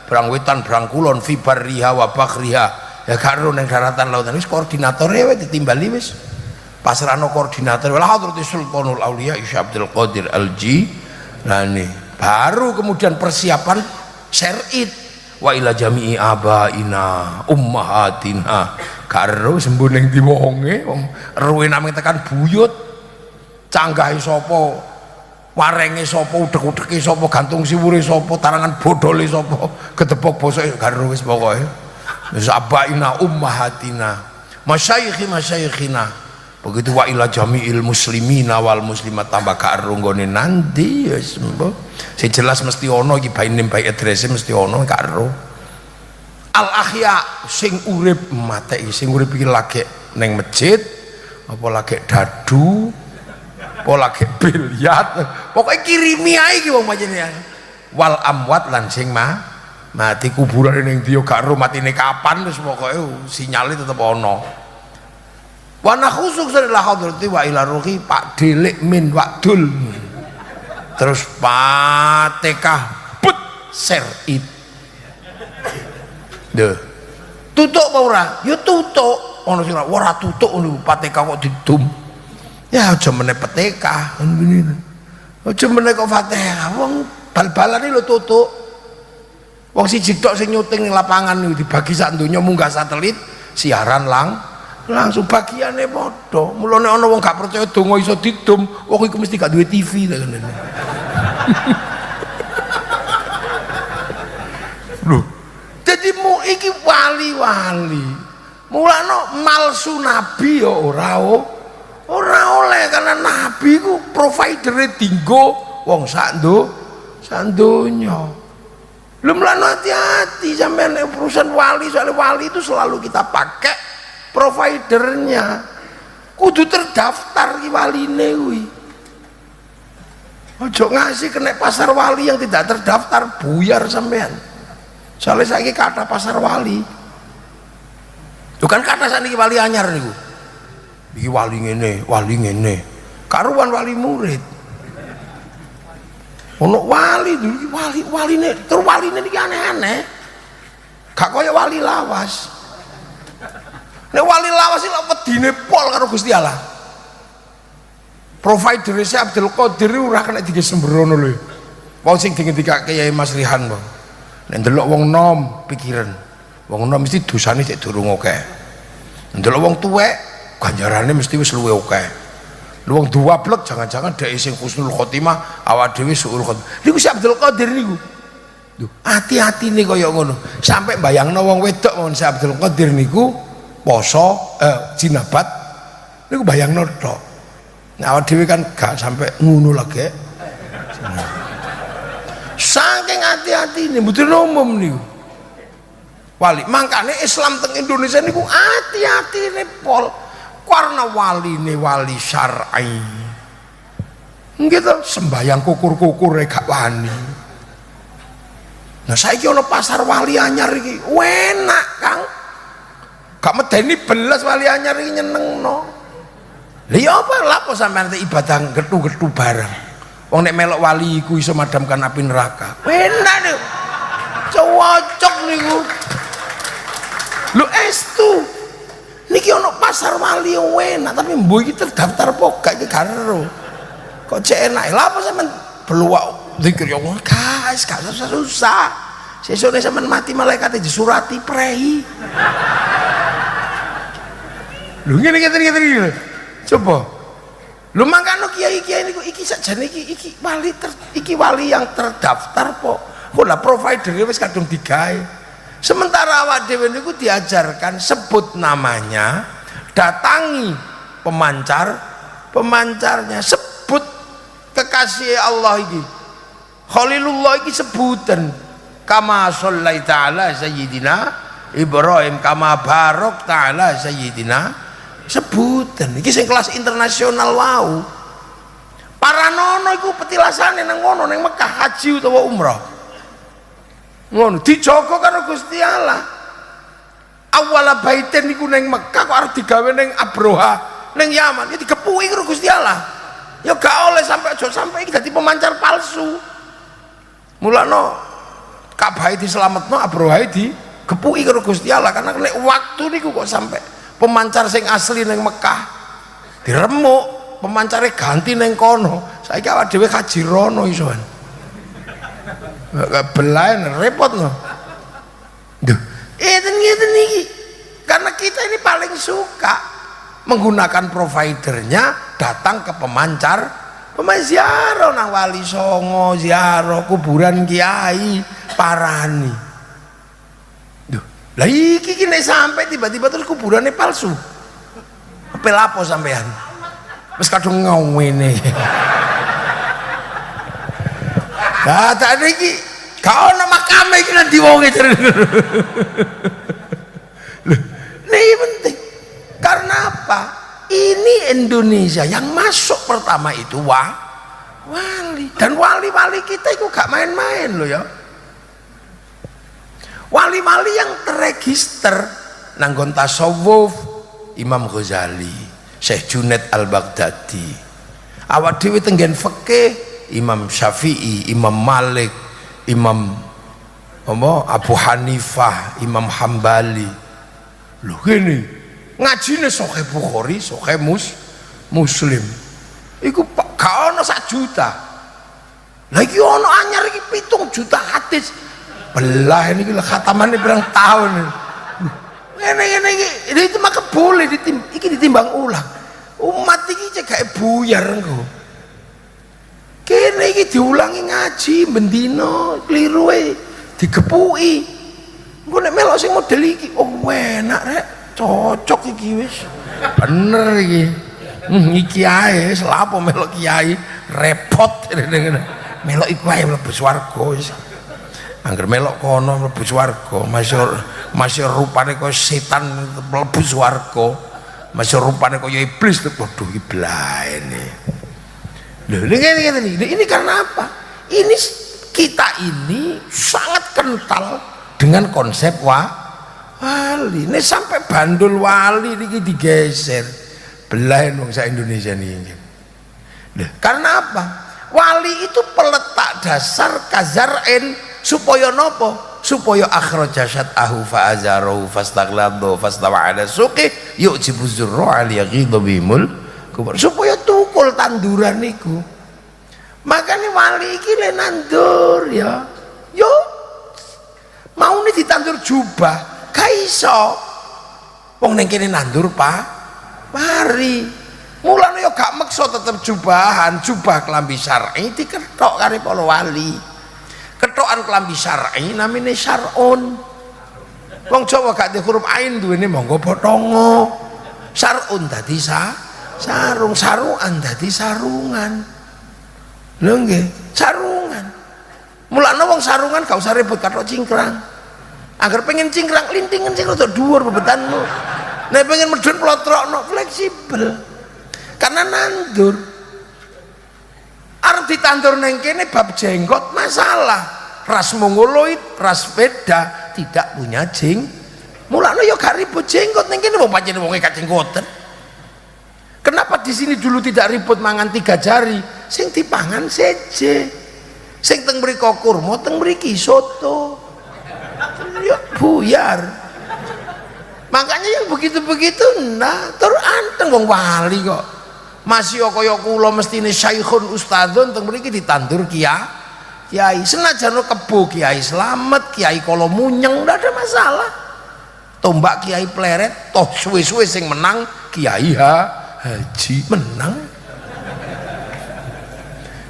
brang wetan brang kulon fi barriha wa bakhriha. Ya gak ro ning daratan lautan wis koordinatore wae ditimbali wis. Pasrahno koordinator wala hadratus sultanul auliya Isya Abdul Qadir Al-Jilani. Baru kemudian persiapan syar'id wa ila jami'i abaina ummahatina karo sembuh ning ndi wonge wong ruwe name tekan buyut canggahe sapa warenge sapa udek-udeke sapa gantung siwure sapa tarangan bodole sapa gedebok bosok karo wis pokoke wis abaina ummahatina masyayikhina begitu wa ila jami'il muslimina wal muslimat tambah karo nggone nanti wis sing jelas mesti ono iki by name by address mesti ono karo al ahya sing urip mate sing urip iki lagi ning masjid apa lagi dadu apa lagi biliat pokoknya kirimi ae iki wong panjenengan wal amwat lan sing mati kuburan ning dia karo matine kapan wis pokoke sinyale tetep ono. Wa nakhusuk sallallahu hadrati wa ila ruhi Pak Delik min Wakdul. Terus Fatihah put serit. Deh. Tutuk apa ora? Ya tutuk. Ono sing ora tutuk ngono Fatihah kok didum. Ya aja meneh Fatihah ngene. Aja meneh kok Fatihah. Wong bal-balane lho tutuk. Wong siji tok sing nyuting ning lapangan niku dibagi sak donya munggah satelit siaran langsung bagiannya podo. Mulane ana wong gak percaya donga iso didum, wong iku mesti gak duwe TV ta ngene. Lho, dadi mu iki wali-wali. Mulane malsu nabi ya ora oleh karena nabi ku providere dinggo wong sak donya. Lho mulane hati-hati sampean urusan wali, soalnya wali itu selalu kita pakai providernya kudu terdaftar ki waline kuwi. Ojo ngasih kena pasar wali yang tidak terdaftar buyar sampean. Soalnya saiki kata pasar wali. Itu kan kata saniki wali anyar niku. Iki wali ngene, karuan wali murid. Ono wali dulu, waline terus waline iki aneh-aneh. Gak kaya wali lawas. Nek wali lawas iki lek wedine pol karo Gusti Allah. Provider si Abdul Qadir ora kena digesembrono lho. Wong sing dingendikake Kyai Mas Rihan, Bang. Nek ndelok wong nom pikiran. Wong nom mesti dosane cek durung akeh. Ndelok wong tuwek ganjarane mesti wis luwih akeh. Wong duwablek jangan-jangan dhek sing husnul khotimah awak dhewe suul khotimah. Niku si Abdul Qadir niku. Lho, hati-hatine kaya ngono. Sampai bayangno wong wedok mon si Abdul Qadir niku poso jinabat niku bayangno tok. Nah, awak dhewe kan gak sampai ngono lagi. Saking hati-hatine mboten umum niku. Wali, makane Islam teng Indonesia niku hati-hatine pol. Karena waline wali syar'i gitu, sembayang kukur-kukur gak wani. Nah saiki ana pasar wali anyar iki enak Kang, gak medeni belas wali anyar iki nyenengno. Lha ya apa sampean ibadah gethu-gethu bareng. Wong nek melok wali iku iso madamkan api neraka, enak niku, cocok niku. Lho estu niki ono pasar wali enak, tapi mbuh iki terdaftar apa gak iki karo. Kok cek enak. Lah apa sampean beluak zikir ya Allah, guys, gak susah. Sesone sampean mati malaikat disurati prei. Lho ngene lho. Coba. Lho mangkano kiai-kiai niku iki sakjane iki wali yang terdaftar po. Kok lah provider wis kadung digawe. Sementara awak dhewe niku diajarkan sebut namanya, datangi pemancarnya, sebut kekasih Allah iki. Khalilullah iki sebutan. Kama shallaita ala sayyidina Ibrahim, kama barok ta'ala sayyidina, sebutan. Iki sing kelas internasional wau. Para nono iku petilasane nang ngono ning Mekah haji utawa umrah. Ngono dijogo karo Gusti Allah. Awala baitin niku ning Mekah kok arep digawe ning Abroha ning Yaman, ya digepuki karo Gusti Allah. Ya gak oleh sampai aja sampai iki dadi pemancar palsu. Mulane Ka'bah diselametno, Abroha digepuki karo Gusti Allah karena nek waktu niku kok sampai pemancar sing asli ning Mekah diremuk, pemancare ganti ning kono. Saiki awak dhewe kaji rono isoan. Gak belain repot no. Duh, ngeten iki. Karena kita ini paling suka menggunakan providernya datang ke pemancar, ziarah nang Wali Songo, ziarah kuburan kiai, parani. Duh, lah iki nek sampai tiba-tiba terus kuburannya palsu. Apa lapo sampean? Wis kadung ngawene. Nah, tadi iki kau nama kami iki nanti wonge jare. Ini penting. Karena apa? Ini Indonesia yang masuk pertama itu wali. Dan wali-wali kita itu gak main-main loh ya. Wali-wali yang terregister nanggon tasawuf Imam Ghazali, Syekh Junaid Al-Baghdadi. Awak dhewe tenggen fikih Imam Syafi'i, Imam Malik, Imam Abu Hanifah, Imam Hambali. Lho gini, ngajine Sahih Bukhari, Sahih Muslim. Iku gak ono 1 juta. Lah iki ono anyar iki 7 juta hadis. Belah ini khatamane pirang tahun. Ngene iki itu maka boleh ditimbang ulang. Umat iki cek gak buyar engko. Kene iki diulangi ngaji bendino kliruwe digepuki. Engko nek melok sing model iki oh enak rek, cocok iki wis. Bener iki. Iki ae selapo melok kiai repot melok iku ae mlebu swarga wis. Angger melok kono mlebu swarga, masih rupane kaya setan mlebu swarga. Masih rupane kaya iblis, waduh iki blaene. Ini karena apa? Ini kita ini sangat kental dengan konsep wali. Ini sampai bandul wali ini digeser, belain bangsa Indonesia ini. Karena apa? Wali itu peletak dasar kazar'in supaya nopo? Supaya akhraja syat'ahu fa'azarahu fastaghladu fastawa ala suqih yu'jibu zurra al-yaghidhu bimul kubur, supaya tukul tanduran niku. Makanya wali iki le nandur ya yo mau nih ditandur jubah kaiso wong ning kene nandur mari mulane yo gak meksa tetep jubahan, jubah klambi syar'i diketok kare para wali. Ketokan klambi syar'i namine syar'un. Wong Jawa gak di huruf ain duwene monggo potongo. Syar'un dadi sarung, saruan dadi sarungan. Lho nggih, sarungan. Mulane wong sarungan gak usah ribut kathok cingkrang. Agar pengen cingkrang lintingan sing rada dhuwur bebetanmu. Nek pengen medhun plotrokno fleksibel. Karena nandur arep ditandur neng kene bab jenggot masalah, ras mongoloid, ras beda tidak punya mulane yo gak ribut jenggot neng kene wong pancen wong gak jenggoten. Kenapa di sini dulu tidak ribut mangan 3 jari, sing dipangan seje, sing teng mriko kurma, teng mriki soto, yo buyar. Makanya yang begitu-begitu nah tur anteng wong wali kok. Masih kaya kula mestine syaikhun ustadzun teng mriki ditandur kiai. Senajan kebo kiai Slamet, kiai kala munyeng ndak ada masalah. Tombak kiai pleret toh suwe-suwe sing menang kiai haji menang.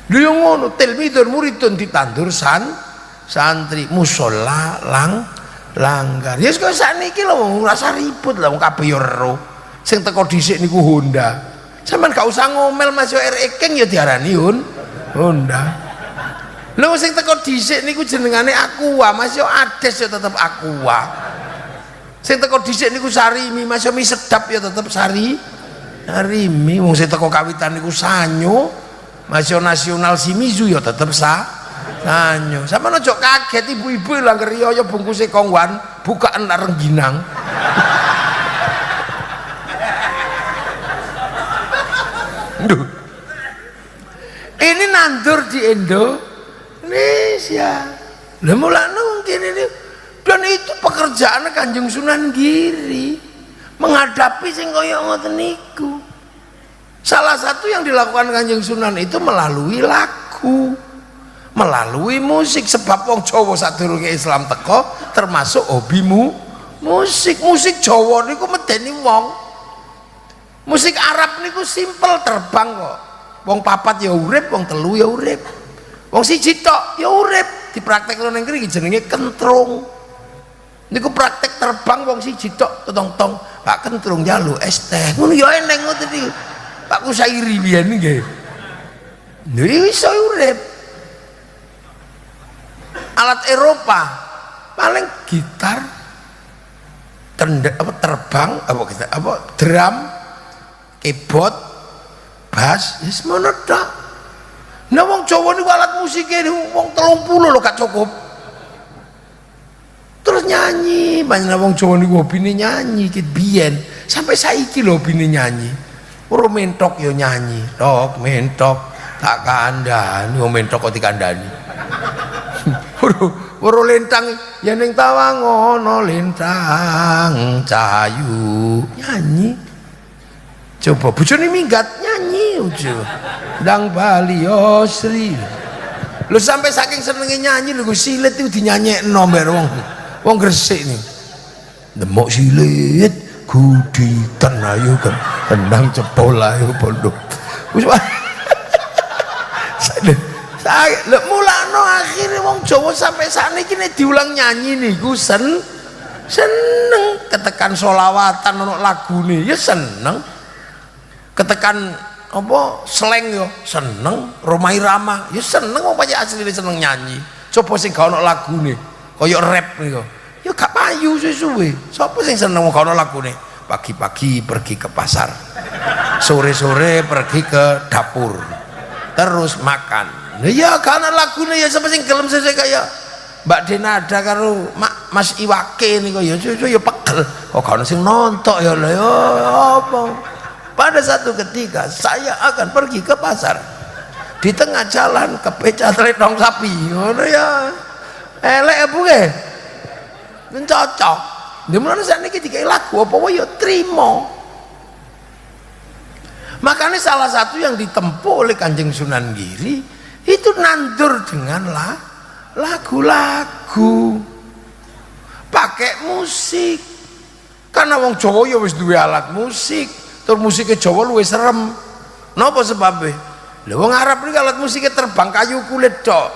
Lho yo ngono, tilmidun muridun ditandur santri, mushola langgar. Ya kok sakniki lho ora usah ribut lho wong kabeh yo ero. Sing teko dhisik niku Honda. Sampeyan gak usah ngomel Mas yo RE King ya diarani Honda. Lho sing teko dhisik niku jenengane Aqua, Mas yo Ades ya tetep Aqua. Sing teko dhisik niku Sarimi, Mas yo mie sedap ya tetep Sarimi. Wong sing teko kawitan niku Sanyo, Mas yo nasional Shimizu ya tetep Sanyo. Sampeyan aja kaget ibu-ibu lho ngriya ya bungkuse kongwan, bukaan rengginang. Duh. Ini nandur di Indonesia. Lah mulane mungkin ini dan itu pekerjaan Kanjeng Sunan Giri menghadapi sing kaya ngoten niku. Salah satu yang dilakukan Kanjeng Sunan itu melalui lagu, melalui musik. Sebab wong Jawa sadurunge Islam teko termasuk hobimu musik Jawa niku medeni wong. Musik Arab niku simpel terbang kok. Wong papat ya urip, wong telu ya urip. Wong siji tok ya urip. Dipraktekno ning kene jenenge kentrung. Niku praktek terbang wong siji tok totong-tong. Pak kentrung jalu es teh. Ngono ya eneng ngoten iki. Pak Kusairi biyen nggih. Lha iso urip. Alat Eropa paling gitar terbang drum, keyboard, bass, wis mono tok. Nah wong Jawa niku alat musike wong 30 lho gak cukup. Terus nyanyi, banyak wong Jawa niku hobine nyanyi kit biyen. Sampai saiki lho hobine nyanyi. Ora mentok yo nyanyi, tok mentok tak kandhani, wong mentok kok dikandhani. Ora lintang ya ning tawang ana lintang cahayu nyanyi. Coba bojone minggat nyanyi ujo ndang Bali Sri. Lho sampai saking senenge nyanyi lho silit itu dinyanyekno mbek wong Gresik nih. Demok silit guditan ayo kan tendang cepol ayo pondok. Wis saya lek mulakno akhire wong Jawa sampai sakniki nek diulang nyanyi niku seneng ketekan selawatan ono lagune ya seneng. Ketekan apa slang yo seneng, Romai Rama ya seneng wong pancen asline seneng nyanyi. Coba sing gak ono lagune kaya rap niku ya gak payu suwe-suwe. Sapa sing seneng gak ono lagune? Pagi-pagi pergi ke pasar, sore-sore pergi ke dapur, terus makan. Ya gak ono lagune ya sapa sing gelem sesuk kaya Mbak Denada karo Mas Iwake niku ya pegel. Kok gak ono sing nontok ya lho ya apa. Pada satu ketika saya akan pergi ke pasar di tengah jalan kepecat retong sapi ngono ya elek apa nggih men cocok dimana sakniki dikai lagu apa wae ya trimo. Makanya salah satu yang ditempuh oleh Kanjeng Sunan Giri itu nandur dengan lagu-lagu pakai musik karena wong Jawa ya wis duwe alat musik terus musiknya Jawa luwih serem napa sebabnya lha wong Arab iki alat musiknya terbang kayu kulit tok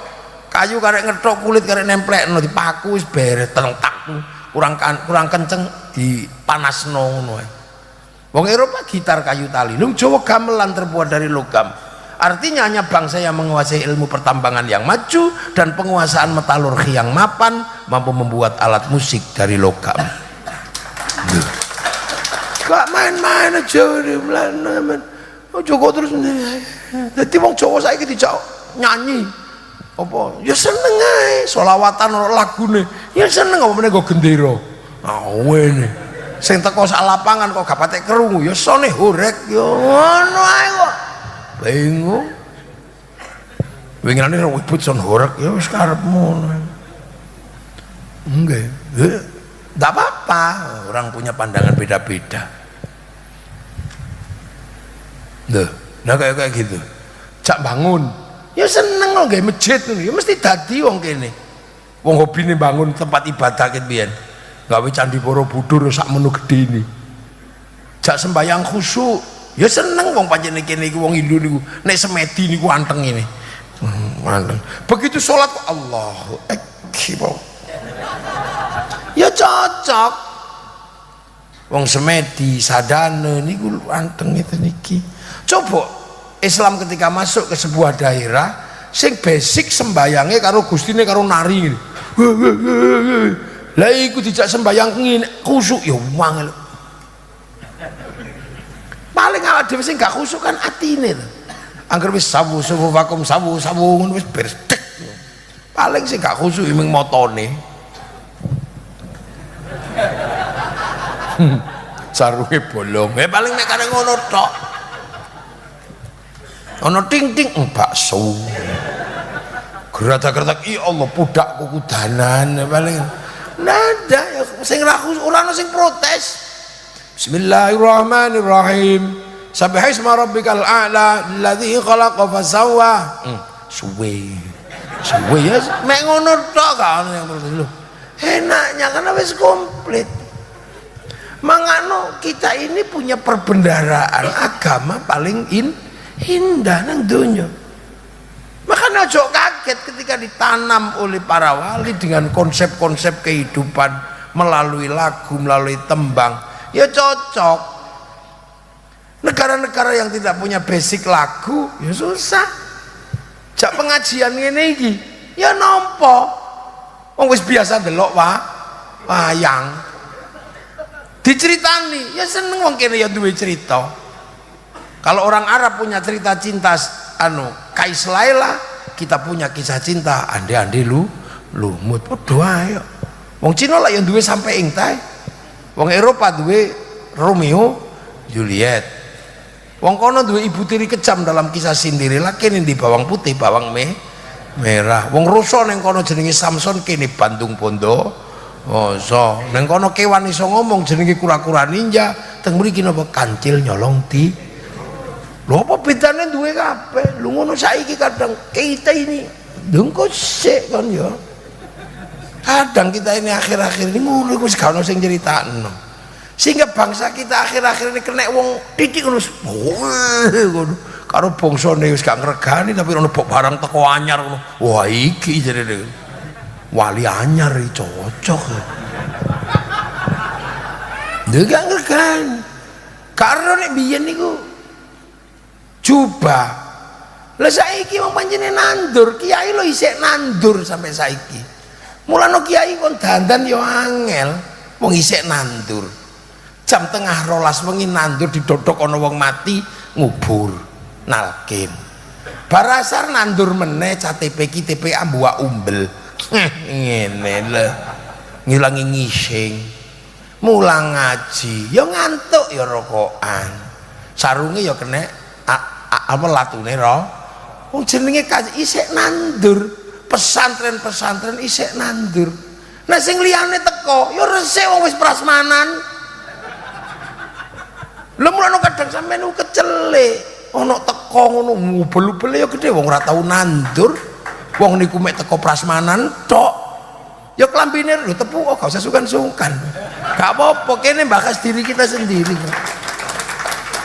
kayu karek ngethok kulit karek nemplekno dipaku wis beres tentak kurang kenceng dipanasno ngono ae. Wong Eropa gitar kayu tali, lung Jawa gamelan terbuat dari logam. Artinya hanya bangsa yang menguasai ilmu pertambangan yang maju dan penguasaan metalurgi yang mapan mampu membuat alat musik dari logam. Gak main-main aja men. Oh Joko terus dadi wong Jawa saiki dijak nyanyi. Apa? Ya seneng ae, selawatan ora lagune. Ya seneng apa meneh go gendera. Ah wene. Sing teko sak lapangan kok gak patek krungu ya sone horek ya ngono ae kok bingung wingane ribut son horek ya wis karepmu enggak enggak apa-apa orang punya pandangan beda-beda nah kayak gitu cak bangun ya seneng kok gawe masjid ya mesti dadi wong kene wong hobine bangun tempat ibadah ket biyen gawe candi Borobudur sak menu gede ini jak sembayang khusyuk ya seneng wong pancen kene iki wong Hindu niku nek semedi niku anteng ini anteng begitu sholat kok Allahu Akbar ya cocok wong semedi sadane niku anteng itu niki coba Islam ketika masuk ke sebuah daerah sing basic sembayangnya karo gustine karo nari ini lah iku dijak sembayang ngene khusuk ya wangel. Paling awak dhewe sing gak khusuk kan atine to. Angger wis sawu vakum sawu ngono wis beres. Paling sing gak khusuk ming motone. Sarunge bolong. Paling nek karek ngono tok. Ana ting-ting bakso. Gerada-gerada ya Allah pudak kukudanan paling nada ya sing rakus ora ono sing protes. Bismillahirrahmanirrahim. Subhanallah rabbikal a'la alladzi khalaqa fasawwa. Suwe ya mek ngono tok gak ono yang protes lho. Enaknya karena wis komplit. Mangano kita ini punya perbendaharaan agama paling indah nang donya. Makanya ojo kaget ketika ditanam oleh para wali dengan konsep-konsep kehidupan melalui lagu, melalui tembang ya cocok. Negara-negara yang tidak punya basic lagu ya susah. Jak pengajian ngene iki ya nampa wong wis biasa ndelok wayang diceritani ya seneng wong kene ya duwe cerita. Kalau orang Arab punya cerita cinta Kais Laila, kita punya kisah cinta ande-ande lumut padha ae. Wong Cina lah yang duwe sampai ing tae. Wong Eropa duwe Romeo Juliet. Wong kono duwe ibu tiri kejam dalam kisah Cinderella kene di bawang putih, bawang merah. Wong Ruso ning kono jenenge Samson kene Bandung Bondo. Oh, so neng kono kewan iso ngomong jenenge kura-kura ninja, teng mriki napa kancil nyolong ti. Lho apa bedane duwe kabeh? Lu ngono saiki kadang kita ini dengko sik kan ya. Kadang kita ini akhir-akhir ini ngono iku wis gak ono sing nyeritakno. Sehingga bangsa kita akhir-akhir ini kena wong titik ngono. Ngono. Karo bangsane wis gak ngregani tapi ono barang teko anyar ngono. Wah iki jarene. Wali anyar iki cocok. Dia gak ngregani. Karena nek biyen niku coba lah saiki wong pancene nandur kiai lo isek nandur sampai saiki mulane kiai kon dandan yo angel wong isek nandur jam tengah 12 wengi nandur didodok ana wong mati ngubur nalkin barasar nandur meneh CTP ki TPA mbuak umbel ngene lho ngilangi ngising mulang ngaji yo ngantuk yo rokokan sarunge yo kena apa latune wong jenenge isik nandur, pesantren-pesantren isik nandur. Nah sing liyane teko ya resik wong wis prasmanan. Lha mulane kadang sampeyan kecelik ana teko ngono ngubel-ubele ya gedhe wong ora tau nandur. Wong niku mek teko prasmanan tok. Ya klambine lho tepuk kok gak usah sungkan-sungkan. Gak apa-apa kene mbakas diri kita sendiri.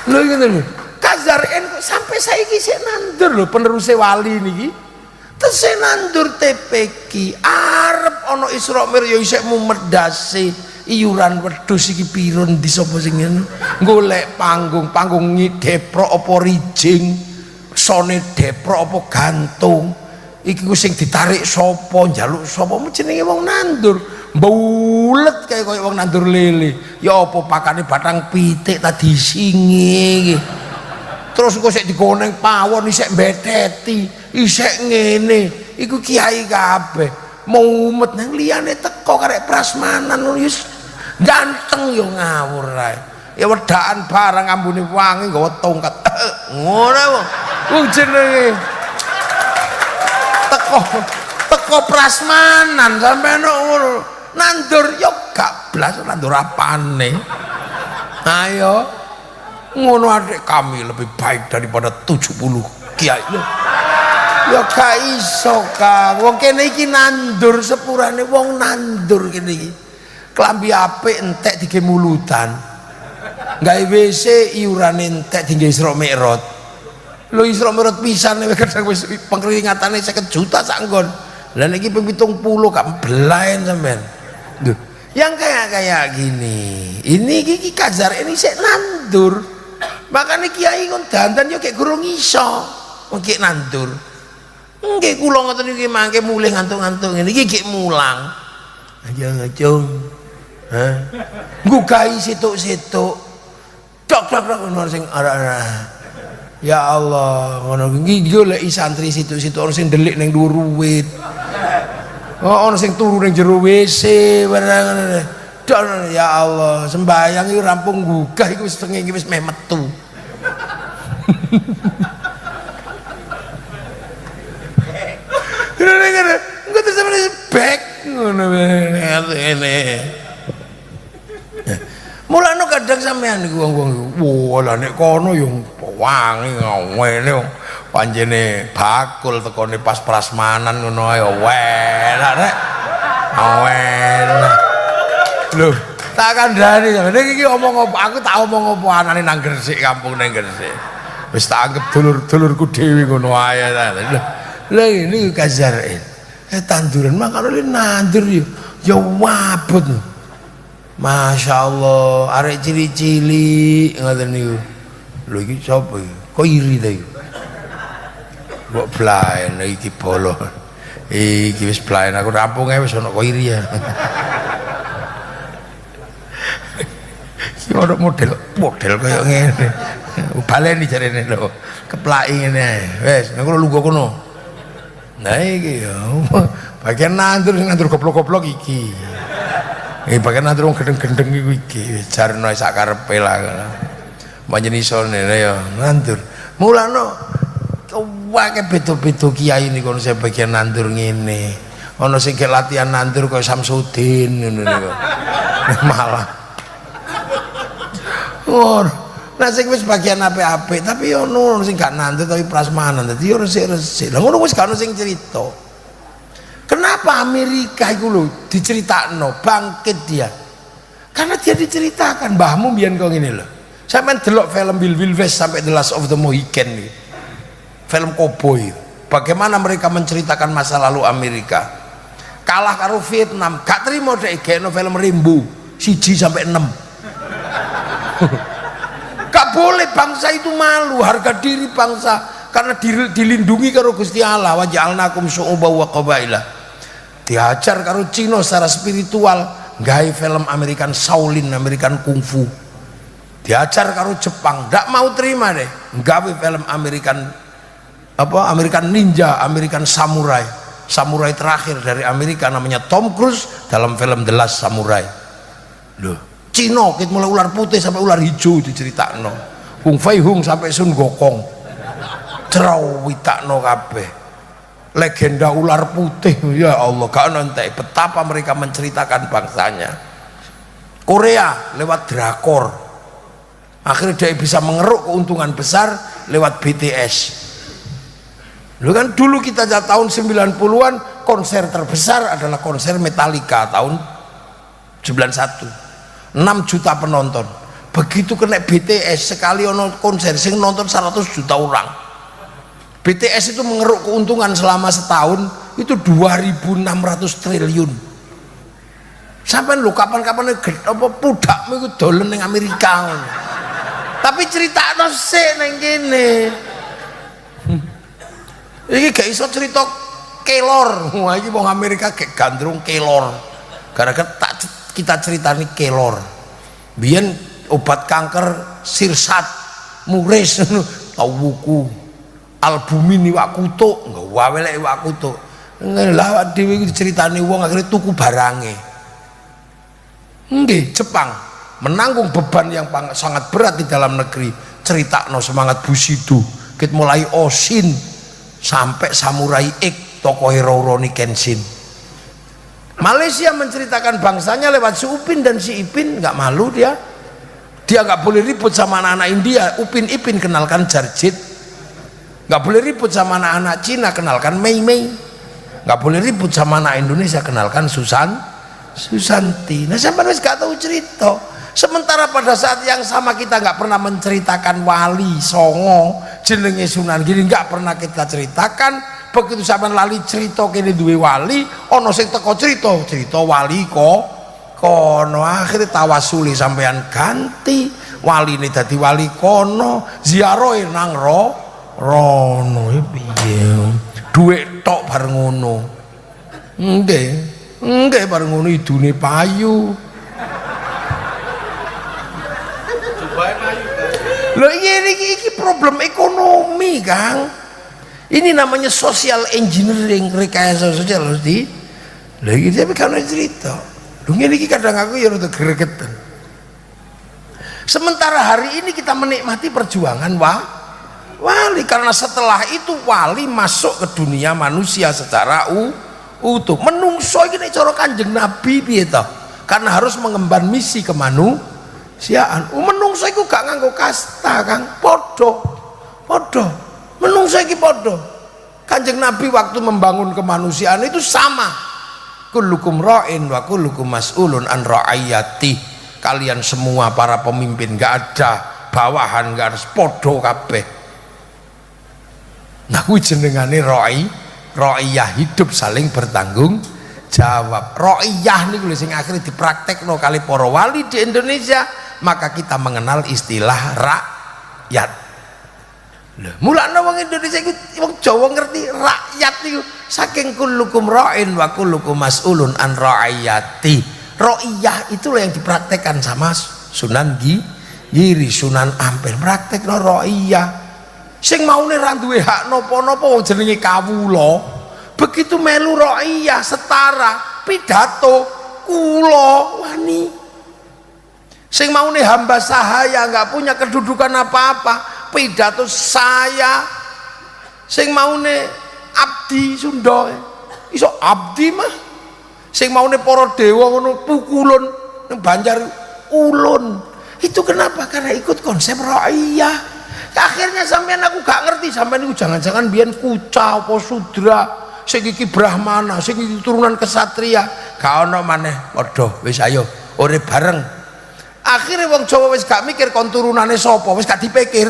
Lho ngene lho. Kazaren kok sampai saiki sik nandur lho peneruse wali niki. Tesih nandur TPQ arep ana Isra Mi'raj ya isih mumedase iuran wedhus iki piro ndi sapa sing ngene golek panggung deprok apa rijing sone deprok apa gantung iki ku sing ditarik sapa njaluk sapa jenenge wong nandur mbulet kaya koyo wong nandur lele ya apa pakane batang pitik tadi singi terus kok sik digoneng pawon isik mbeteti isik ngene iku kiai kabeh mumet nang liyane teko karek prasmanan wis ganteng yo ngawur ae ya wedaan barang ambune wangi nggawa tongkat ngono wong jenenge teko prasmanan sampeyan ngono nandur yo gak blas nandur apane ayo ngono adik kami lebih baik daripada 70 kiai ya gak iso Kang wong kene iki nandur sepurane wong nandur kene iki klambi apik entek dige mulutan gawe WC iurane entek dige Isra Mi'raj lho Isra Mi'raj pisan kadang wis pengkeringatane 50 juta sak nggon lha niki ping 70 gak belaen sampean lho yang kayak gini ini iki kajar ini sik nandur makanya kiai kon dandan yo kayak gurung iso nggih nandur nggih kula ngoten iki mangke mulih ngantuk-ngantuk ngene iki gek mulang aja ngacung ha nggugahi situk-situk tok ngono sing arah-arah ya Allah ngono iki golek santri situk-situk ono sing ndelik ning dhuwur ruwit ono sing turu ning jero WC barang ya Allah sembayang iki rampung gugah iku wis tengi iki wis meh metu ngene engko terus sampe back ngono ngene mulane kadang sampean niku wong-wong wah lha nek kono yo wangi ngene panjene bakul tekone pas prasmanan ngono ae enak rek enak lho tak kandhani sampeyan iki omong apa aku tak omong apa anane nang Gresik kampung nang Gresik wis tak anggap dulur-dulurku dhewe ngono ae lha ini kazarin tanduran makane nandur yo ya wabut Masya Allah arek cili-cili ngoten niku lho iki sapa iki kok iri ta iki mbok blaen iki bolo iki wis blaen aku rampung ae wis ana kok iri ya iki ora model kaya ngene baleni jarene lho keplaki ngene ae wis nek lungguh kono nah iki ya bagian nandur goblok-goblok iki bagian nandur wong gendeng-gendeng iki jarno sak karepe lah panjen isone ya nandur mulane wae beda-beda kiai niku ono sing bagian nandur ngene ana sing latihan nandur kaya Samsudin ngono niku malah nah sing wis bagian apik-apik tapi ono sing gak nandur tapi prasmanan dadi yo resik-resik lha ngono wis gak ono sing cerita kenapa Amerika iku lho diceritakno bangkit dia karena dia diceritakan mbahmu biyen kok ngene lho sampean delok film Wild West sampai The Last of the Mohican nih film koboi bagaimana mereka menceritakan masa lalu Amerika kalah karo Vietnam gak terima deh kayak film Rambo 1 sampai 6 gak boleh bangsa itu malu harga diri bangsa karena dilindungi karo Gusti Allah wa ja'alnakum syu'uban wa qabaila diajar karo Cina secara spiritual gawe film American Shaolin American Kungfu diajar karo Jepang ndak mau terima deh gawe film American Ninja American Samurai terakhir dari Amerika namanya Tom Cruise dalam film The Last Samurai loh Cina kita mulai ular putih sampai ular hijau diceritakno Kung Fei Hung sampai Sun Gokong Cerawitakno kabeh. Legenda ular putih, ya Allah, gak nontek betapa mereka menceritakan bangsanya. Korea lewat drakor, akhirnya dia bisa mengeruk keuntungan besar lewat BTS. Lu kan dulu kita tahun 90-an konser terbesar adalah konser Metallica tahun 91, 6 juta penonton. Begitu kena BTS sekali ono konser sing nonton 100 juta orang. BTS itu mengeruk keuntungan selama setahun itu 2.600 triliun. Sampai lu kapan-kapan apa pudakmu iku dolen ning Amerika. Tapi critakno sik ning kene. Iki gak iso cerita kelor. Wah iki wong Amerika gek gandrung kelor. Gara-gara kita ceritani kelor. Biyen obat kanker sirsat, muris tau wuku. Albumin iwak kutuk, enggak wawelek iwak kutuk. Lah dhewe iki diceritani wong akhirnya tuku barange. Nggih, Jepang menanggung beban yang sangat berat di dalam negeri. Critakno semangat Bushido, ket mulai Oshin sampai Samurai X, tokoh Rurouni Kenshin. Malaysia menceritakan bangsanya lewat si Upin dan si Ipin, nggak malu dia. Dia nggak boleh ribut sama anak-anak India. Upin Ipin kenalkan Jarjit. Nggak boleh ribut sama anak-anak Cina, kenalkan Mei Mei. Nggak boleh ribut sama anak Indonesia, kenalkan Susanti. Nah sampai wis gak tahu cerita. Sementara pada saat yang sama kita nggak pernah menceritakan Wali Songo jenenge Sunan Giri, nggak pernah kita ceritakan. Begitu sampean lali cerita kene duwe wali, ono sing teko cerita wali kono, akhirnya tawasuli sampean ganti wali ini dadi wali kono, ziarah nang rono piye dhuwit tok bareng ngono. Nggih bareng ngono idune payu. Lho iki problem ekonomi, Kang. Ini namanya social engineering, rekayasa sosial harus di. Lha iki tapi kan cerita. Lho ngene iki kadang aku ya rada gregetan. Sementara hari ini kita menikmati perjuangan wali, karena setelah itu wali masuk ke dunia manusia secara utuh. Menungso iki nek cara Kanjeng Nabi piye to? Karena harus mengemban misi kemanusiaan. Menungso iku gak nganggo kasta, Kang. Padha. Menungso iki padha. Kanjeng Nabi waktu membangun kemanusiaan itu sama. Kullukum ra'in wa kullukum mas'ulun an ra'ayati. Kalian semua para pemimpin, gak ada bawahan, gak harus padha kabeh. Nah kuwi jenengane ra'iyah, hidup saling bertanggung jawab. Ra'iyah niku lho sing akhire dipraktekno kali para wali di Indonesia, maka kita mengenal istilah rakyat. Lho, mulane wong Indonesia iku wong Jawa ngerti rakyat niku saking kullukum ra'in wa kullukum mas'ulun an ra'iyati. Ra'iyah itulah yang dipraktekkan sama Sunan Giri, Sunan Ampel, praktekno ra'iyah. Sing maune ra duwe hak napa-napa wong jenenge kawula, begitu melu ra'iyah setara pidato kula wani. Sing maune hamba sahaya nggak punya kedudukan apa-apa, pidato saya. Sing maune abdi Sunda iso abdi mah. Sing maune para dewa ngono pukulun ning Banjar ulun. Itu kenapa? Karena ikut konsep ra'iyah. Akhirnya sampean aku gak ngerti, sampean itu jangan-jangan biyen kuca apa sudra, sing iki brahmana, sing iki turunan kesatria, gak ono maneh padha wis ayo urip bareng. Akhirnya wong Jawa wis gak mikir kon turunane sapa, wis gak dipikir.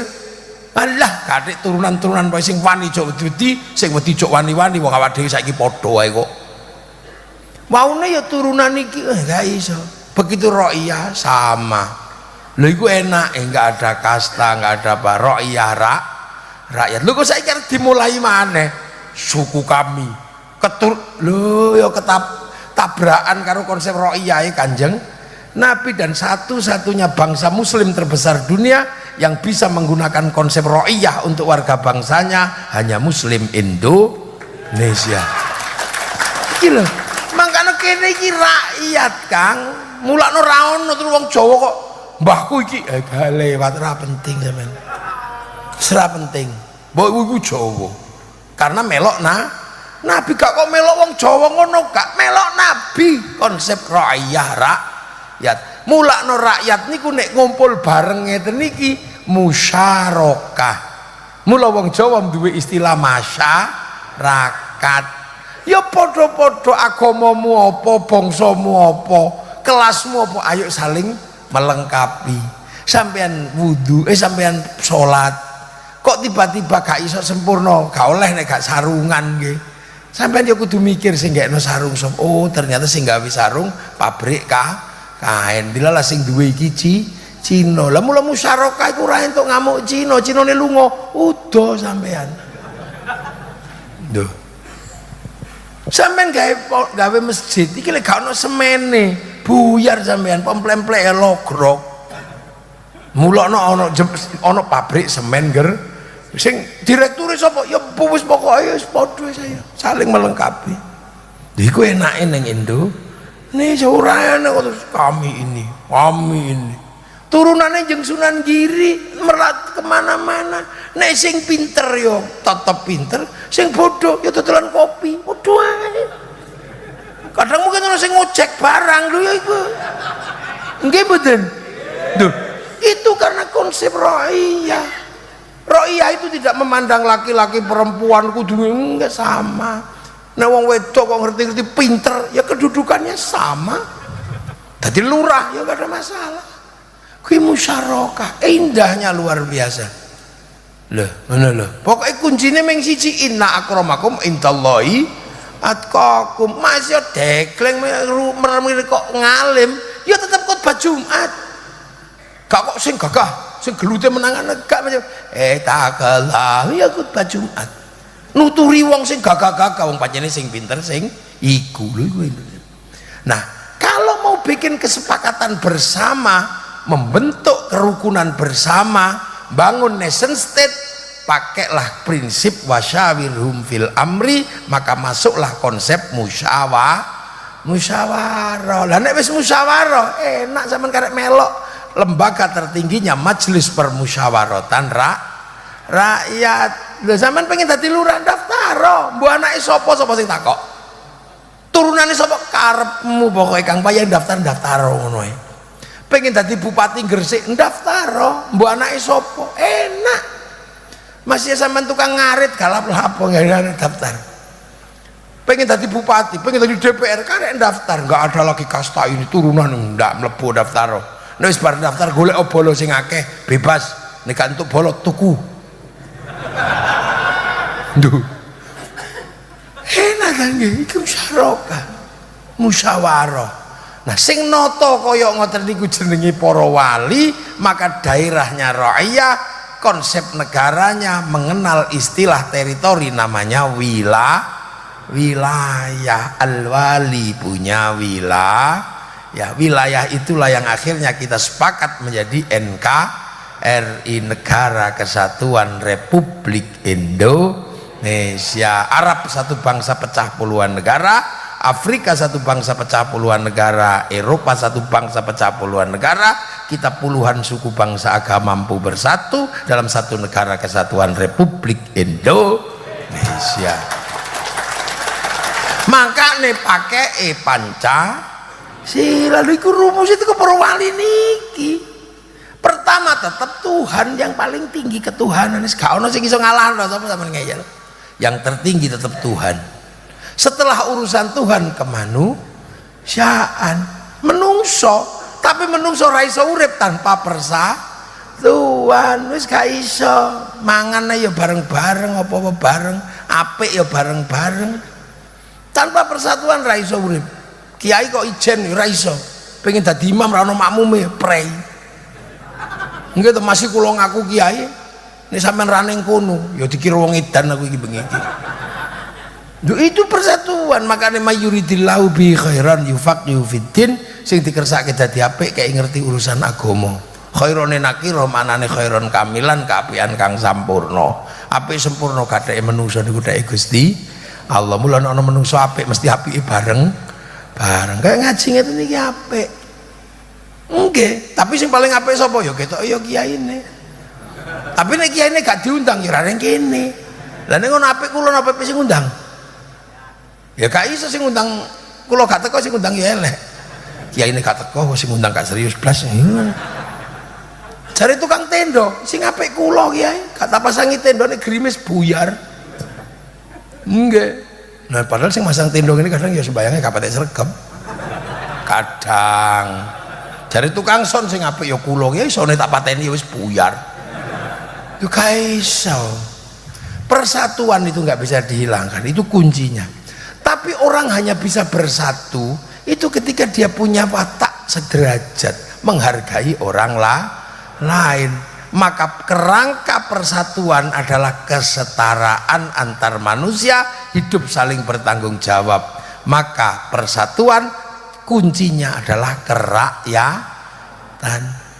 Alah, gathik turunan-turunan wae sing wani jok wedi, sing wedi jok wani-wani, wong awak dhewe saiki padha wae kok. Maune ya turunan iki gak iso. Begitu ra'iyah sama. Lho iku enak, enggak ada kasta, enggak ada apa, ra'iyah rakyat. Lho kok saiki arep dimulai maneh suku kami. Lho ya tabrakan karo konsep ra'iyah Kanjeng Nabi, dan satu-satunya bangsa muslim terbesar dunia yang bisa menggunakan konsep ra'iyah untuk warga bangsanya hanya muslim Indonesia. Iki lho, mangkane kene iki rakyat, Kang. Mulane ra ono terus wong Jawa kok mbahku iki gak lewat, ra penting sampean. Ora penting. Mbok iku Jawa. Karena melok nabi gak kok melok wong Jawa ngono, gak melok nabi. Konsep rakyat. Mulakno rakyat niku nek ngumpul bareng ngeten niki musyarakah. Mula wong Jawa duwe istilah masyarakat. Ya padha-padha agamamu apa, bangsamu apa, kelasmu apa, ayo saling melengkapi. Sampean wudu, sampean salat, kok tiba-tiba gak iso sempurna, gak oleh nek gak sarungan nggih. Sampean ya kudu mikir sing gekno sarung sop. Oh, ternyata sing gawe sarung pabrik kain. Dilala sing duwe iki Cina. Lah mula musyarakah iku ora entuk ngamuk Cina, Cinane lunga, udo sampean. Duh. Sampean gawe masjid iki lek gak ono semene, buyar sampean, pemplek-plek logrok. Mulane ono pabrik semen sing direkture sapa? Ya wis pokoke wis padha saya, saling melengkapi. Iku enake ning Indo. Nih ora enak kami ini. Turunannya jeung Sunan Giri merat kemana-mana. Nek sing pinter yo tetep pinter, sing bodoh yo dodolan kopi. Bodoh ae. Kadang mungkin ono sing ngojek barang lho ya iku. Nggih mboten? Duh, itu karena konsep ro'iyah. Ro'iyah itu tidak memandang laki-laki perempuan kudu enggak sama. Nek wong wedok kok ngerti-ngerti pinter, ya kedudukannya sama. Dadi lurah ya gak ada masalah. Kuwi musyarakah, indahnya luar biasa. Loh, ngono lho. Pokoke kuncine mung siji, inna akramakum indallahi atqakum. Mas yo dekleng merem kok ngalim, ya tetep khotbah Jumat. Gak kok sing gagah, sing gelute menangan gak macam takalah ya khotbah Jumat. Nuturi wong sing gagah-gagah, wong pancene sing pinter sing iku lho iku. Nah, kalau mau bikin kesepakatan bersama, membentuk kerukunan bersama, bangun nation state, pakailah prinsip wasyawirhum fil amri, maka masuklah konsep musyawarah. Lah nek wis musyawarah enak sampean karek melok lembaga tertingginya Majelis Permusyawaratan Rakyat. Lho sampean pengen dadi lurah daftar, mbok anake sapa sing takok. Turunane sapa karepmu pokoke Kang Payah daftar ngono ae. Pengen dadi bupati Gresik daftar, mbok anake sapa? Enak. Masih sampean tukang ngarit galap-lap nggak daftar. Pengen dadi bupati, pengen dadi DPR karek daftar, enggak ada lagi kasta ini turunan ndak mlebu daftar. Nek wis bar daftar golek bolo sing akeh, bebas. Nek gak entuk bolo tuku. Duh. Enak kan nggih, iki musyawarah. Nah, sing nata kaya ngoten niku jenenge para wali, maka daerahnya ra'iyah, konsep negaranya mengenal istilah teritori namanya wilayah. Al-wali punya wilayah. Wilayah itulah yang akhirnya kita sepakat menjadi NKRI, Negara Kesatuan Republik Indonesia. Arab satu bangsa pecah puluhan negara, Afrika satu bangsa pecah puluhan negara, Eropa satu bangsa pecah puluhan negara, kita puluhan suku bangsa agama mampu bersatu dalam satu negara kesatuan Republik Indonesia. Maka nih pakai Pancasila iku rumus itu ke para wali niki. Pertama tetap Tuhan yang paling tinggi, ketuhanan. Gak ono sing iso ngalahno sapa sampean ngeyel. Yang tertinggi tetap Tuhan. Setelah urusan Tuhan kemanusiaan, menungso, tapi menungso ra iso urip tanpa persatuan. Wis gak iso mangane ya bareng-bareng, apa-apa bareng, apik ya bareng-bareng. Tanpa persatuan ra iso urip. Kiai kok ijen ya ra iso. Pengen dadi imam ra ono makmume prei. Nggih to masih kula ngaku kiai. Nek sampean ra ning kono ya dikira wong edan aku iki bengi iki. Itu persatuan. Makanya mayuridillahu bi khairan yufaqihu fiddin, sing dikersake dadi apik kayak ngerti urusan agama. Khairone nakira manane khairon kamilan, kaapian kang sampurna. Apik sempurna gatheke menungso niku dheke Gusti Allah. Mulane ana menungso apik mesti apike bareng. Kayak ngaji ngeten iki apik. Nggih, tapi sing paling apik sapa ya ketok ya kiyaine. Tapi nek kiai ini gak diundang ya ora ning kene. Lah nek ngono apik kula napa sing ngundang? Ya gak iso sing ngundang kula gak teko sing ngundang ya elek. Kiai ini gak teko sing ngundang gak serius blas. Jare tukang tendo sing apik kula kiai, gak tak pasangi tendone gerimis buyar. Nggih. Nah padahal sing masang tendo ini kadang ya sembayangnya gak patek sregep. Kadang jare tukang son sing apik ya kula kiai, sone tak pateni ya wis buyar. Itu iso. Persatuan itu nggak bisa dihilangkan, itu kuncinya. Tapi orang hanya bisa bersatu itu ketika dia punya watak sederajat, menghargai orang lain. Maka kerangka persatuan adalah kesetaraan antar manusia, hidup saling bertanggung jawab. Maka persatuan kuncinya adalah kerakyatan.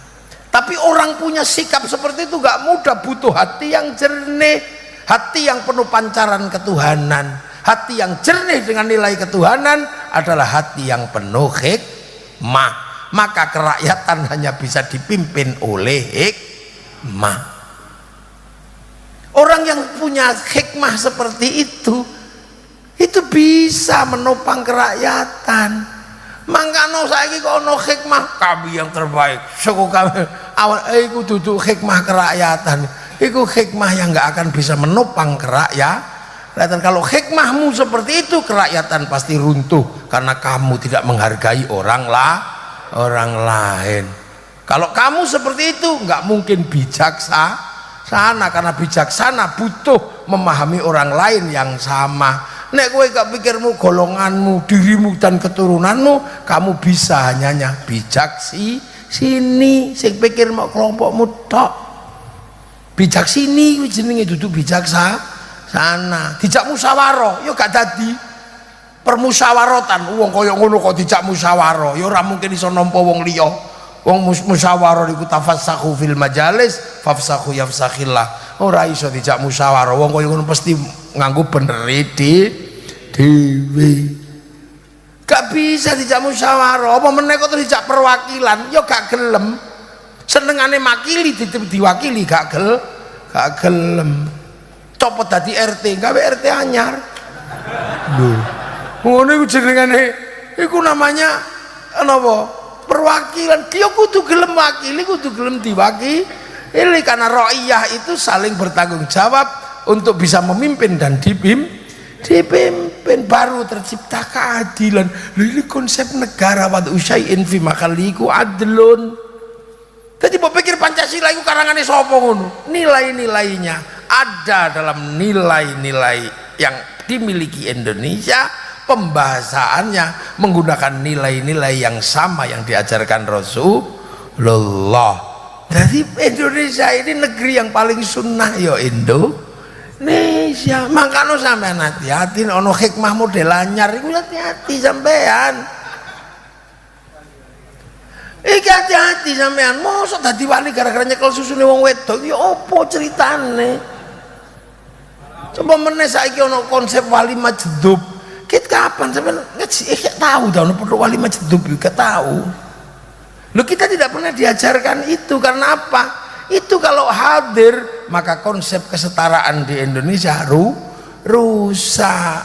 Tapi orang punya sikap seperti itu gak mudah, butuh hati yang jernih, hati yang penuh pancaran ketuhanan. Hati yang jernih dengan nilai ketuhanan adalah hati yang penuh hikmah. Maka kerakyatan hanya bisa dipimpin oleh hikmah. Orang yang punya hikmah seperti itu bisa menopang kerakyatan. Mangkano saiki kok ono hikmah, kami yang terbaik. Suku kami awal iku duduk hikmah kerakyatan. Iku hikmah yang enggak akan bisa menopang kerakyatan. Kalau hikmahmu seperti itu, kerakyatan pasti runtuh karena kamu tidak menghargai orang lain. Kalau kamu seperti itu, enggak mungkin bijaksana, karena bijaksana butuh memahami orang lain yang sama. Nek kowe gak pikirmu, golonganmu, dirimu dan keturunanmu, kamu bisa hanya bijak sini, sing pikir mau kelompokmu tok. Bijak sini kuwi jenenge duduk bijaksana. Dijak musyawarah ya gak dadi permusyawaratan. Wong kaya ngono kok dijak musyawarah, ya ora mungkin iso nampa wong liya. Wong musyawarah iku tafassahu fil majalis fafsahu yafsakhillah. Ora iso dijak musyawarah. Wong kaya ngono pasti nganggo bener dhewe. Gak bisa dijak musyawarah. Apa meneh kok dijak perwakilan ya gak gelem. Senengane makili diwakili gak gelem. Copot dadi RT, gawe RT anyar. Lho. Ngono iku jenengane iku namanya napa? Perwakilan. Dia kudu gelem wakili, kudu gelem diwakili. Ini karena rakyah itu saling bertanggung jawab untuk bisa memimpin dan dipimpin, baru tercipta keadilan. Ini konsep negara, wa usyai'in fi makaliku adlun. Jadi mau pikir Pancasila itu karangannya sapa ngono? Nilai-nilainya ada dalam nilai-nilai yang dimiliki Indonesia. Pembahasannya menggunakan nilai-nilai yang sama yang diajarkan Rasulullah. Jadi Indonesia ini negeri yang paling sunnah ya Indonesia. Makanya sampean hati-hati ono hikmah model anyar iku hati-hati sampean. Iki hati-hati sampean. Mosok dadi wali gara-gara nyekel susune wong wedok ya opo ceritane? Coba meneh saiki ono konsep wali majdub. Kita kapan sampai nggak tahu dah perlu wali majdub juga tahu. Loh kita tidak pernah diajarkan itu karena apa? Itu kalau hadir maka konsep kesetaraan di Indonesia rusak.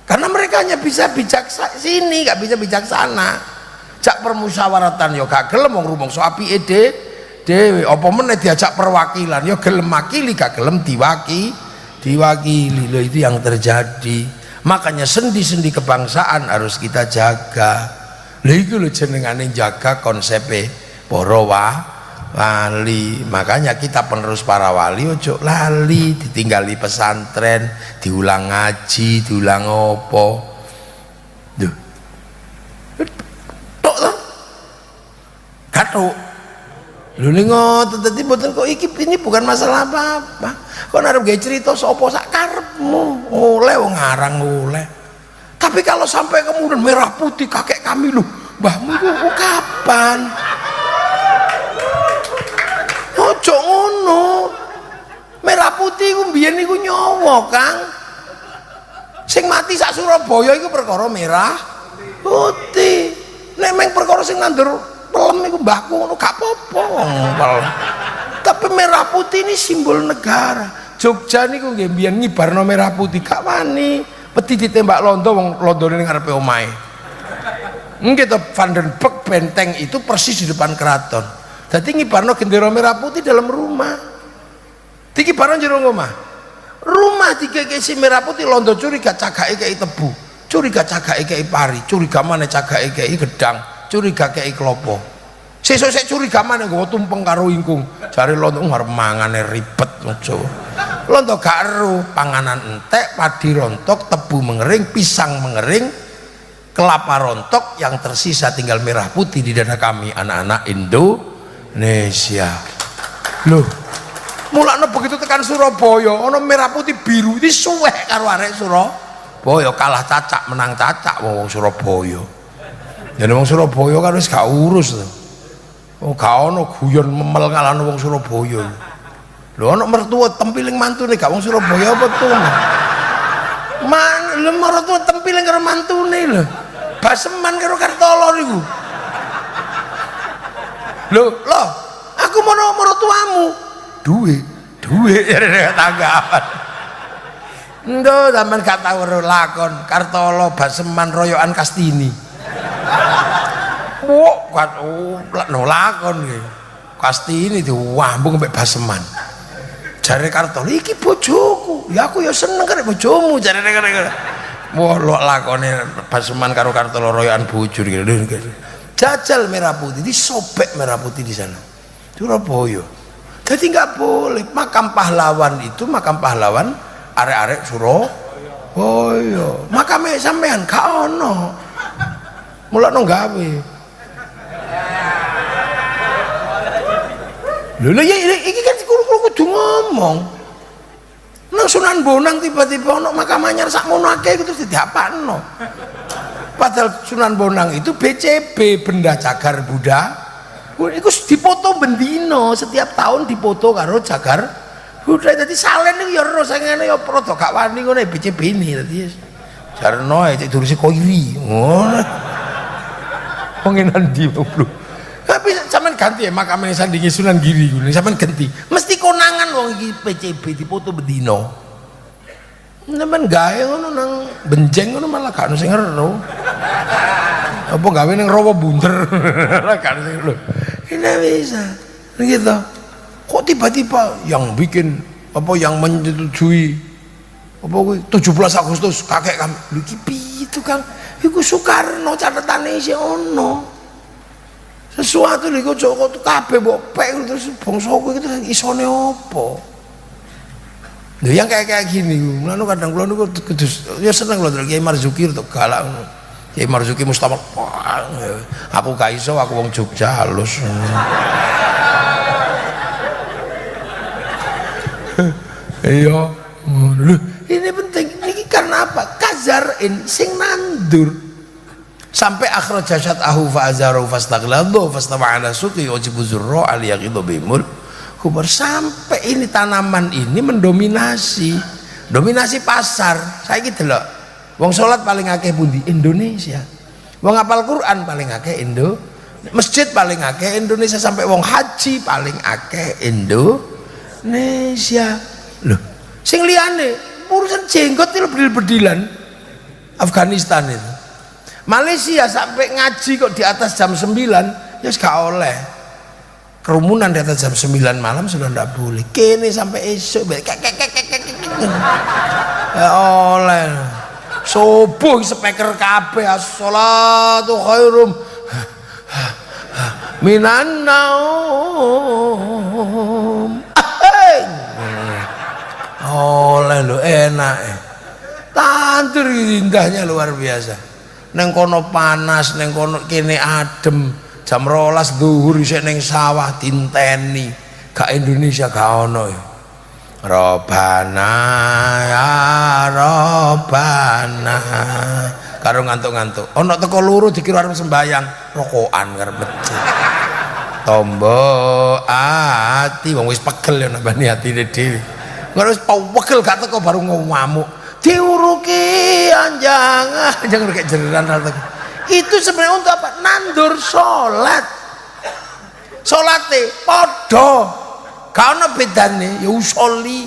Karena mereka hanya bisa bijaksana sini, nggak bisa bijaksana. Jak permusyawaratan yo gak gelem wong rumangsa apike dhewe. Apa meneh diajak perwakilan yo gelem makili gak gelem diwakili. Loh itu yang terjadi. Makanya sendi-sendi kebangsaan harus kita jaga. Lha iku lho jenengane jaga konsepe para wali. Makanya kita penerus para wali ojo lali, ditinggali pesantren, diulang ngaji, diulang apa. Duh. Tok to. Katok. Lho ning ngoten dadi mboten kok ini bukan masalah apa-apa. Kok arep gawe cerita sapa sak karepmu. Oleh wong ngarang oleh. Tapi kalau sampai kemudian merah putih kakek kami lho, mbahmu iku kapan? Ojo ngono. Merah putih iku mbiyen iku nyawa, Kang. Sing mati sak Surabaya iku perkara merah putih. Nek meng perkara sing nandur pelem iku mbahku ngono gak apa-apa. Tapi merah putih ini simbol negara. Jogja niku nggih mbiyen ngibarno merah putih gak wani. Peti ditembak londo wong londone ning ngarepe omahe. Nggih to Vandenberg benteng itu persis di depan keraton. Dadi ngibarno gendera merah putih dalam rumah. Dikibarno jero omah. Rumah dikekesi merah putih londo curiga cagake kei tebu. Curiga cagake kei pari, curiga maneh cagake kei gedang, curiga kei klopo. Sesuk sik curiga maneh nggawa tumpeng karo ingkung. Jare londo arep mangane ribet aja. Londo gak ero, panganan entek, padi rontok, tebu mengering, pisang mengering, kelapa rontok, yang tersisa tinggal merah putih di dada kami anak-anak Indonesia. Loh, mulane begitu tekan Surabaya ana merah putih biru iki suwek karo arek Surabaya, kalah cacak menang cacak wong Surabaya. Jadi wong Surabaya kan wis gak urus to. Oh, gak ono guyon memel ngalahno wong Surabaya. Lho ana mertua tempiling mantune gak wong Surabaya apa tuh? Lho mertua tempiling karo mantune lho. Baseman karo Kartolo niku. Lho, aku mau mertuamu. Duit tanggapan. Ndo sampean gak tau lakon Kartolo Baseman royokan Kastini. Wok kan lakon iki. Kastini diwambung mbek Baseman. Jare Kartolo iki bojoku. Ya aku ya seneng karo bojomu jare kene. Wah lo lakone Baseman karo Kartolo royokan bojo iki. Jajal merah putih, disobek merah putih di sana. Surabaya. Jadi nggak boleh makam pahlawan itu makam pahlawan arek-arek Surabaya. Makame sampean gak ono. Mulakno gawe. Lho ya iki kan kudu ngomong. Nang Sunan Bonang tiba-tiba ono makam anyar sakmono akeh itu diapakno. Padahal Sunan Bonang itu BCB benda cagar Buddha. Iku dipoto bendino setiap tahun dipoto karo cagar Buddha. Dadi salen niku ya ero sangene ya rada gak wani ngono BCB ini dadi jarno cek duruse koiri. Ngono. Wong endi bro. Tapi sampean ganti ya makam sandingi Sunan Giri ngono. Sampean ganti. Mesti konangan wong iki PCB dipoto bendino. Sampeyan gawe ngono nang benjeng ngono malah gak ono sing ero. Apa gawe ning rawa bunter. Gak ono sing ero. Ini bisa. Gitu. Kok tiba-tiba yang bikin apa yang menyetujui apa kuwi 17 Agustus kakek kami. Lho iki piye itu Kang? Iku Soekarno catetane isih ono. Sesuatu lho kok kabeh mbok pek terus bangsa kuwi terus isone apa? Lho yang kayak gini, mulane kadang kula niku ya seneng lho Kiai Marzuki untuk galak ngono. Kiai Marzuki Mustafa. Aku gak iso, aku wong Jogja halus. Iya, lho ini penting. Ini karena apa? Kazarin sing nandur. Sampai akhir jasad ahu fa azaru fastaghladu fastama'ala suqi wajibu zurra al yaqidu bimul kubar. Sampai ini tanaman ini mendominasi pasar. Saiki delok wong salat paling akeh pundi? Indonesia. Wong hafal Quran paling akeh masjid paling akeh Indonesia. Sampai wong haji paling akeh Indonesia. Loh sing liyane urusan jenggot itu berdil-berdilan. Afghanistan itu, Malaysia sampai ngaji kok di atas jam 9 ya gak oleh. Kerumunan di atas jam 9 malam sudah tidak boleh. Kene sampai esok ya oleh. Subuh speaker kabeh as-sholatu khairum minan naum. Oleh lho enak. Tandur indahnya luar biasa. Neng kono panas, neng kono kene adem. Jam 12 zuhur isih ning sawah dinteni. Gak Indonesia gak ono ya. Robana ya Robana. Karo ngantuk-ngantuk. Ono teko loro dikira arep sembayang, rokokan karep masjid. Tombo ati wong wis pegel ya nambani atine dhewe. Ngono wis pegel gak teko baru ngamuk. Diuruki anjang kayak jereran. Itu sebenarnya untuk apa? Nandur sholatnya podo gak ono bedane ya usolli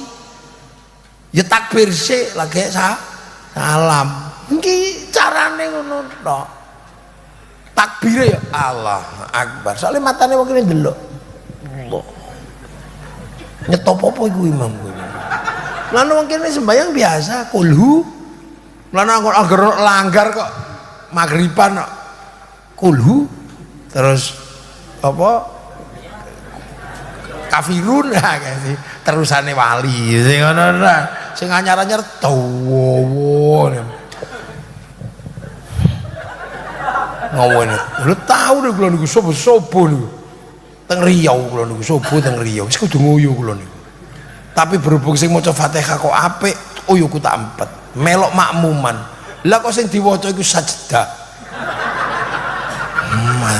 ya takbir sik lagi salam iki carane ngono tok takbir ya Allah Akbar soalnya matane wong kene ndelok Allah nyetop apa iku imam kuwi lan wong kene sembayang biasa kulhu lan anggar langgar kok magriban kok kulhu terus apa kafirun terusane wali sing ngono sing anyar-anyar dawa ngawon lho tau lho kula niku sapa niku teng Riau kula niku sapa teng Riau wis kudu nguyu kula niku tapi berhubung sing maca Fatihah kok apik uyuku tak empet melok makmuman lah kok sing diwaca iku sajdah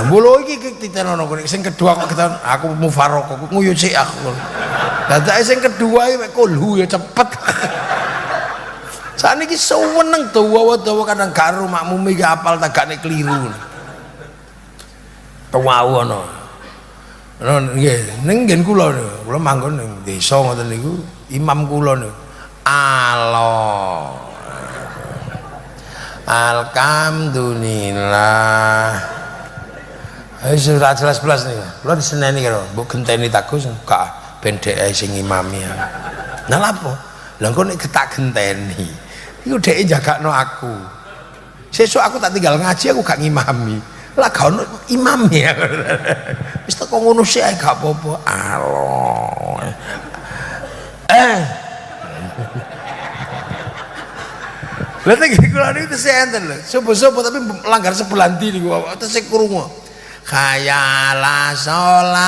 Mulu iki titenono sing kedua kok kita aku mufaraqah nguyu sik aku. Dadake sing kedua iki mek kulhu ya cepet. Sakniki suweneng dawa-dawa kadang karo makmum iki apal tagane kliru. Tuwau ngono. Nggih, ning nggen kula niku, kula manggon ning desa ngoten niku, imam kula niku. Allah. Alhamdulillah. Sudah jelas nih, lo diseneni karo, mbok genteni takus, kak pendek sing imami. Nah lapo, lah kok nek tak genteni, iku dhek jagakno aku. Sesuk aku tak tinggal ngaji aku gak ngimami, lah gak ono imam ya. Wis teko ngono sik ae gak apa-apa. Allah. Lah tak kula niku tesih enten lho, sopo-sopo tapi langgar sebelanti niku, tesih krungu. Khayalah sholat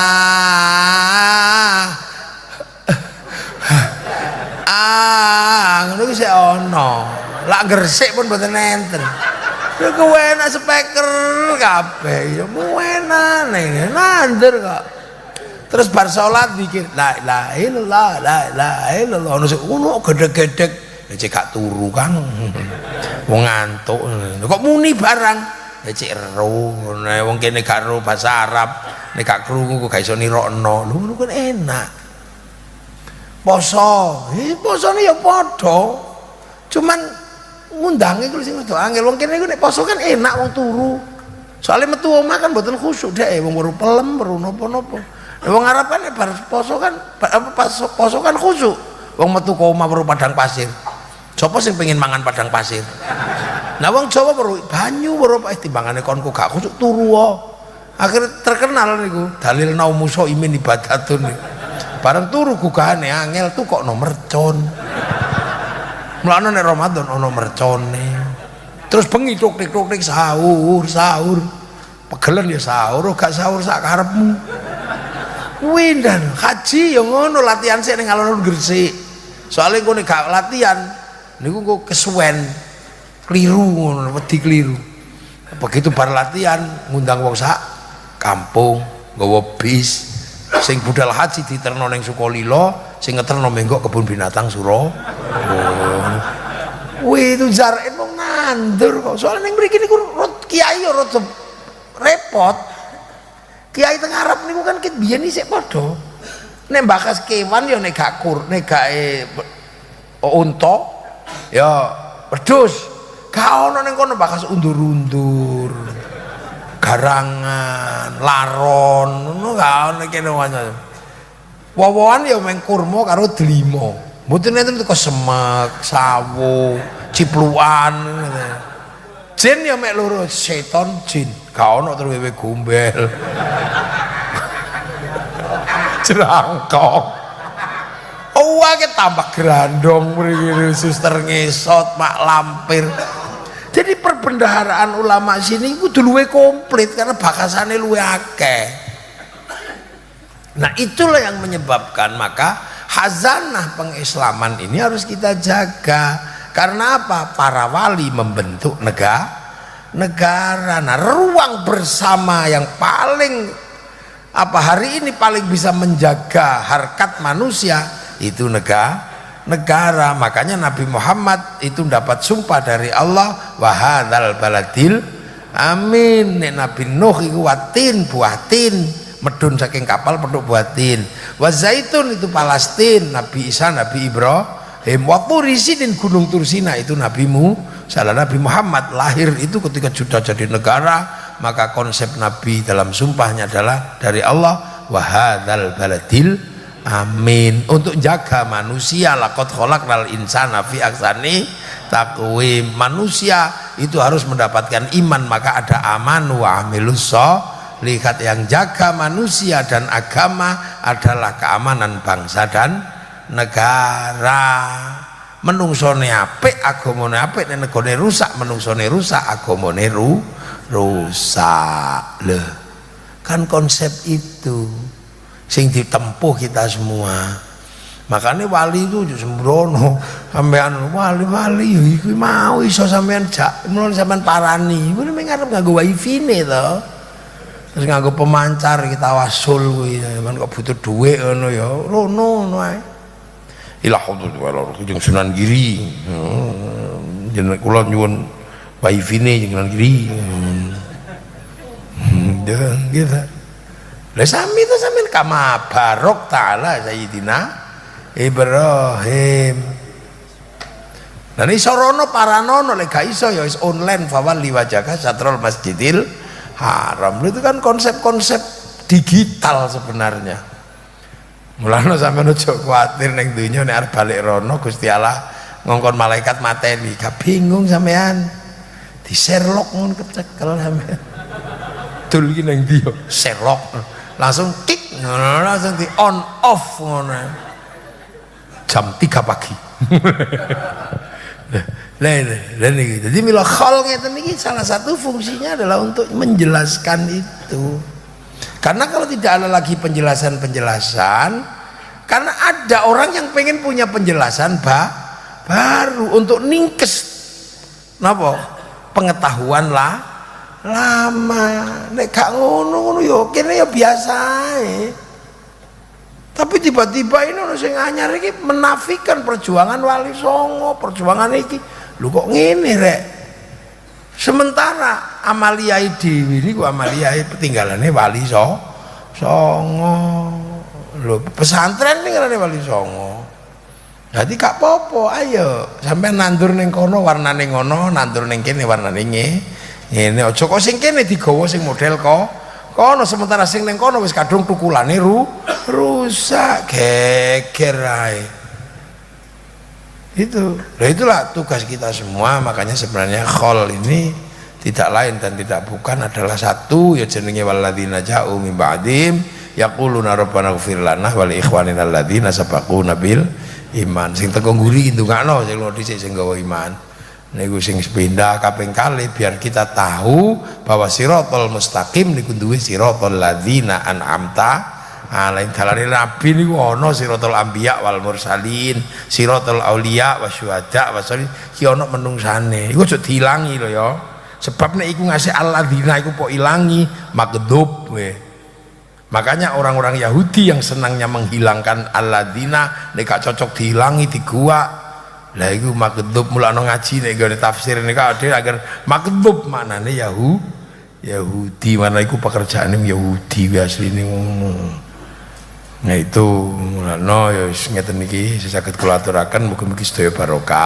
ngono iki sik ono lak gresik pun mboten enten lha kuwi enak speaker kabeh ya muenane nandur kok terus bar sholat dikir la ilaha illallah la ilaha illallah ono sik ono gedeg-gedeg cek gak turu Kang wong ngantuk kok muni barang ya cek ero wong kene gak ero bahasa Arab nek gak krungu kok gak iso nirokno lho ngono kan enak poso posone ya padha cuman ngundange kuwi sing rada angel wong kene iku nek poso kan enak wong turu soalnya metu omah kan mboten khusyuk dhek wong baru pelem baru napa-napa wong Arab kan bar poso kan poso kan khusyuk wong metu ke omah baru padang pasir sapa sing pengen mangan padang pasir nah wong Jawa baru banyu baru timbangane konku gak kusuk turu akhirnya terkenal niku dalil naumuso imin ibadatun bareng turu gugahane angel tuh kok no mercon mulane nek Ramadan ono mercone terus bengi tuk-tuk sahur pegelen ya sahur gak sahur sak karepmu kuwi dan haji ya ngono latihan sik ning alun-alun Gresik soalnya gue gak latihan niku gue kesuwen keliru ngono wedi keliru begitu bar latihan ngundang wong sak kampung nggawa bis sing budal haji diterno ning Sukolilo sing ngeterno mengko kebun binatang Suro wih itu jarak wong nandur kok soalnya ning mriki niku kiai ya rada repot kiai teng Arab niku kan ket biyen isih padha nek bakas kewan ya nek gak nek gak unta ya wedhus gak ono ning kono bakas undur-undur garangan laron ngono gak ono kene wae wowoan ya meng kurma karo delima mboten enten teko semek sawo ciplukan jin ya mek loro seton jin gak ono terus wewe gombel jerangkong ke tambah grandong mriki suster ngesot mak lampir jadi perbendaharaan ulama sini kudu luwe komplit karena bakasane luwe akeh nah itulah yang menyebabkan maka hazanah pengislaman ini harus kita jaga karena apa para wali membentuk negara nah ruang bersama yang paling hari ini paling bisa menjaga harkat manusia itu negara makanya Nabi Muhammad itu dapat sumpah dari Allah wa hadzal baladil amin nek Nabi Nuh iku watin buatin medun saking kapal penduk buatin. Wa zaitun itu Palestina, Nabi Isa, Nabi Ibrahim. Wa Turisiin gunung Tursina itu Nabi Muhammad lahir itu ketika sudah jadi negara, maka konsep Nabi dalam sumpahnya adalah dari Allah, wa hadzal baladil amin, untuk jaga manusia. Laqad khalaqnal insana fi ahsani taqwim. Manusia itu harus mendapatkan iman, maka ada aman wa amilus sholihat. Yang jaga manusia dan agama adalah keamanan bangsa dan negara. Menungsone apik agamane apik, nek negone rusak menungsone rusak agamane rusak. Lho, kan konsep itu sing ditempuh kita semua. Makanya wali itu sembrono, sampean wali-wali iku mau iso sampean jak mulane sampean parani. Kuwi ngarep nganggo wifi-ne to. Terus nganggo pemancar kita wasul kuwi, sampean kok butuh dhuwit ngono ya. Rono ae. Ilahullah jeung Sunan Giri. Jeneng kula nyuwun wifi-ne jeung Sunan Giri. Gitu. Lah sami to sampean kama barok taala Sayyidina Ibrahim. Nah ini sorono paranono lek gak iso ya wis online fawalli wajhaka satrul masjidil haram. Itu kan konsep-konsep digital sebenarnya. Mulane sampeyan aja kuwatir ning donya nek arep balik rono Gusti Allah ngongkon malaikat mateni, gak bingung sampean. Di Sherlock ngono kecekel sampean. Dul iki ning ndi yo Sherlock. Langsung tik ngono, langsung di on off ngono. Jam 3 pagi. Jadi mila khol ngeten iki salah satu fungsinya adalah untuk menjelaskan itu. Karena kalau tidak ada lagi penjelasan, karena ada orang yang pengen punya penjelasan baru untuk ningkes napa pengetahuan lama. Nek gak ngono yo kene ya biasa ae. Tapi tiba-tiba ini ono sing anyar iki menafikan perjuangan Wali Songo, perjuangan iki. Lho kok ngene rek. Sementara Amaliai Dewi niku Amaliai petinggalane Wali Songo. Lho pesantren ning ngarane Wali Songo. Jadi gak apa-apa, ayo sampai nandur ning kono warnane ngono, nandur ning kene warnane ngene. Aja kok sing kene digawa sing model kono, sementara sing ning kono wis kadung tukulane rusak, geger ae. Itulah tugas kita semua. Makanya sebenarnya khol ini tidak lain dan tidak bukan adalah satu, ya jenenge walladzina ja'u min ba'dim yaquluna rabbana ighfir lana wa li ikhwanina alladzina sabaquna bil iman. Sing teko nguri ndongakno sing lho dhisik sing gawa iman niku sing sepindah kaping kali biar kita tahu bahwa siratal mustaqim niku duwe siratal ladzina an'amta alaihim. Dalane nabi niku ana siratal anbiya wal mursalin, siratal auliya wasyuhada wasolih, ki ana menungsane. Iku aja diilangi lho ya. Sebab nek iku ngasih alladzina iku kok ilangi maghdub we. Makanya orang-orang Yahudi yang senangnya menghilangkan alladzina nek gak cocok dihilangi digua. Lah iku maghdub mulane ngaji nek gone tafsir niku ade agar maghdub maknane Yahudi mana iku pekerjaane Yahudi asline ngono. Nah itu mulane ya wis ngeten iki saged kula aturaken mugi-mugi sedaya barokah.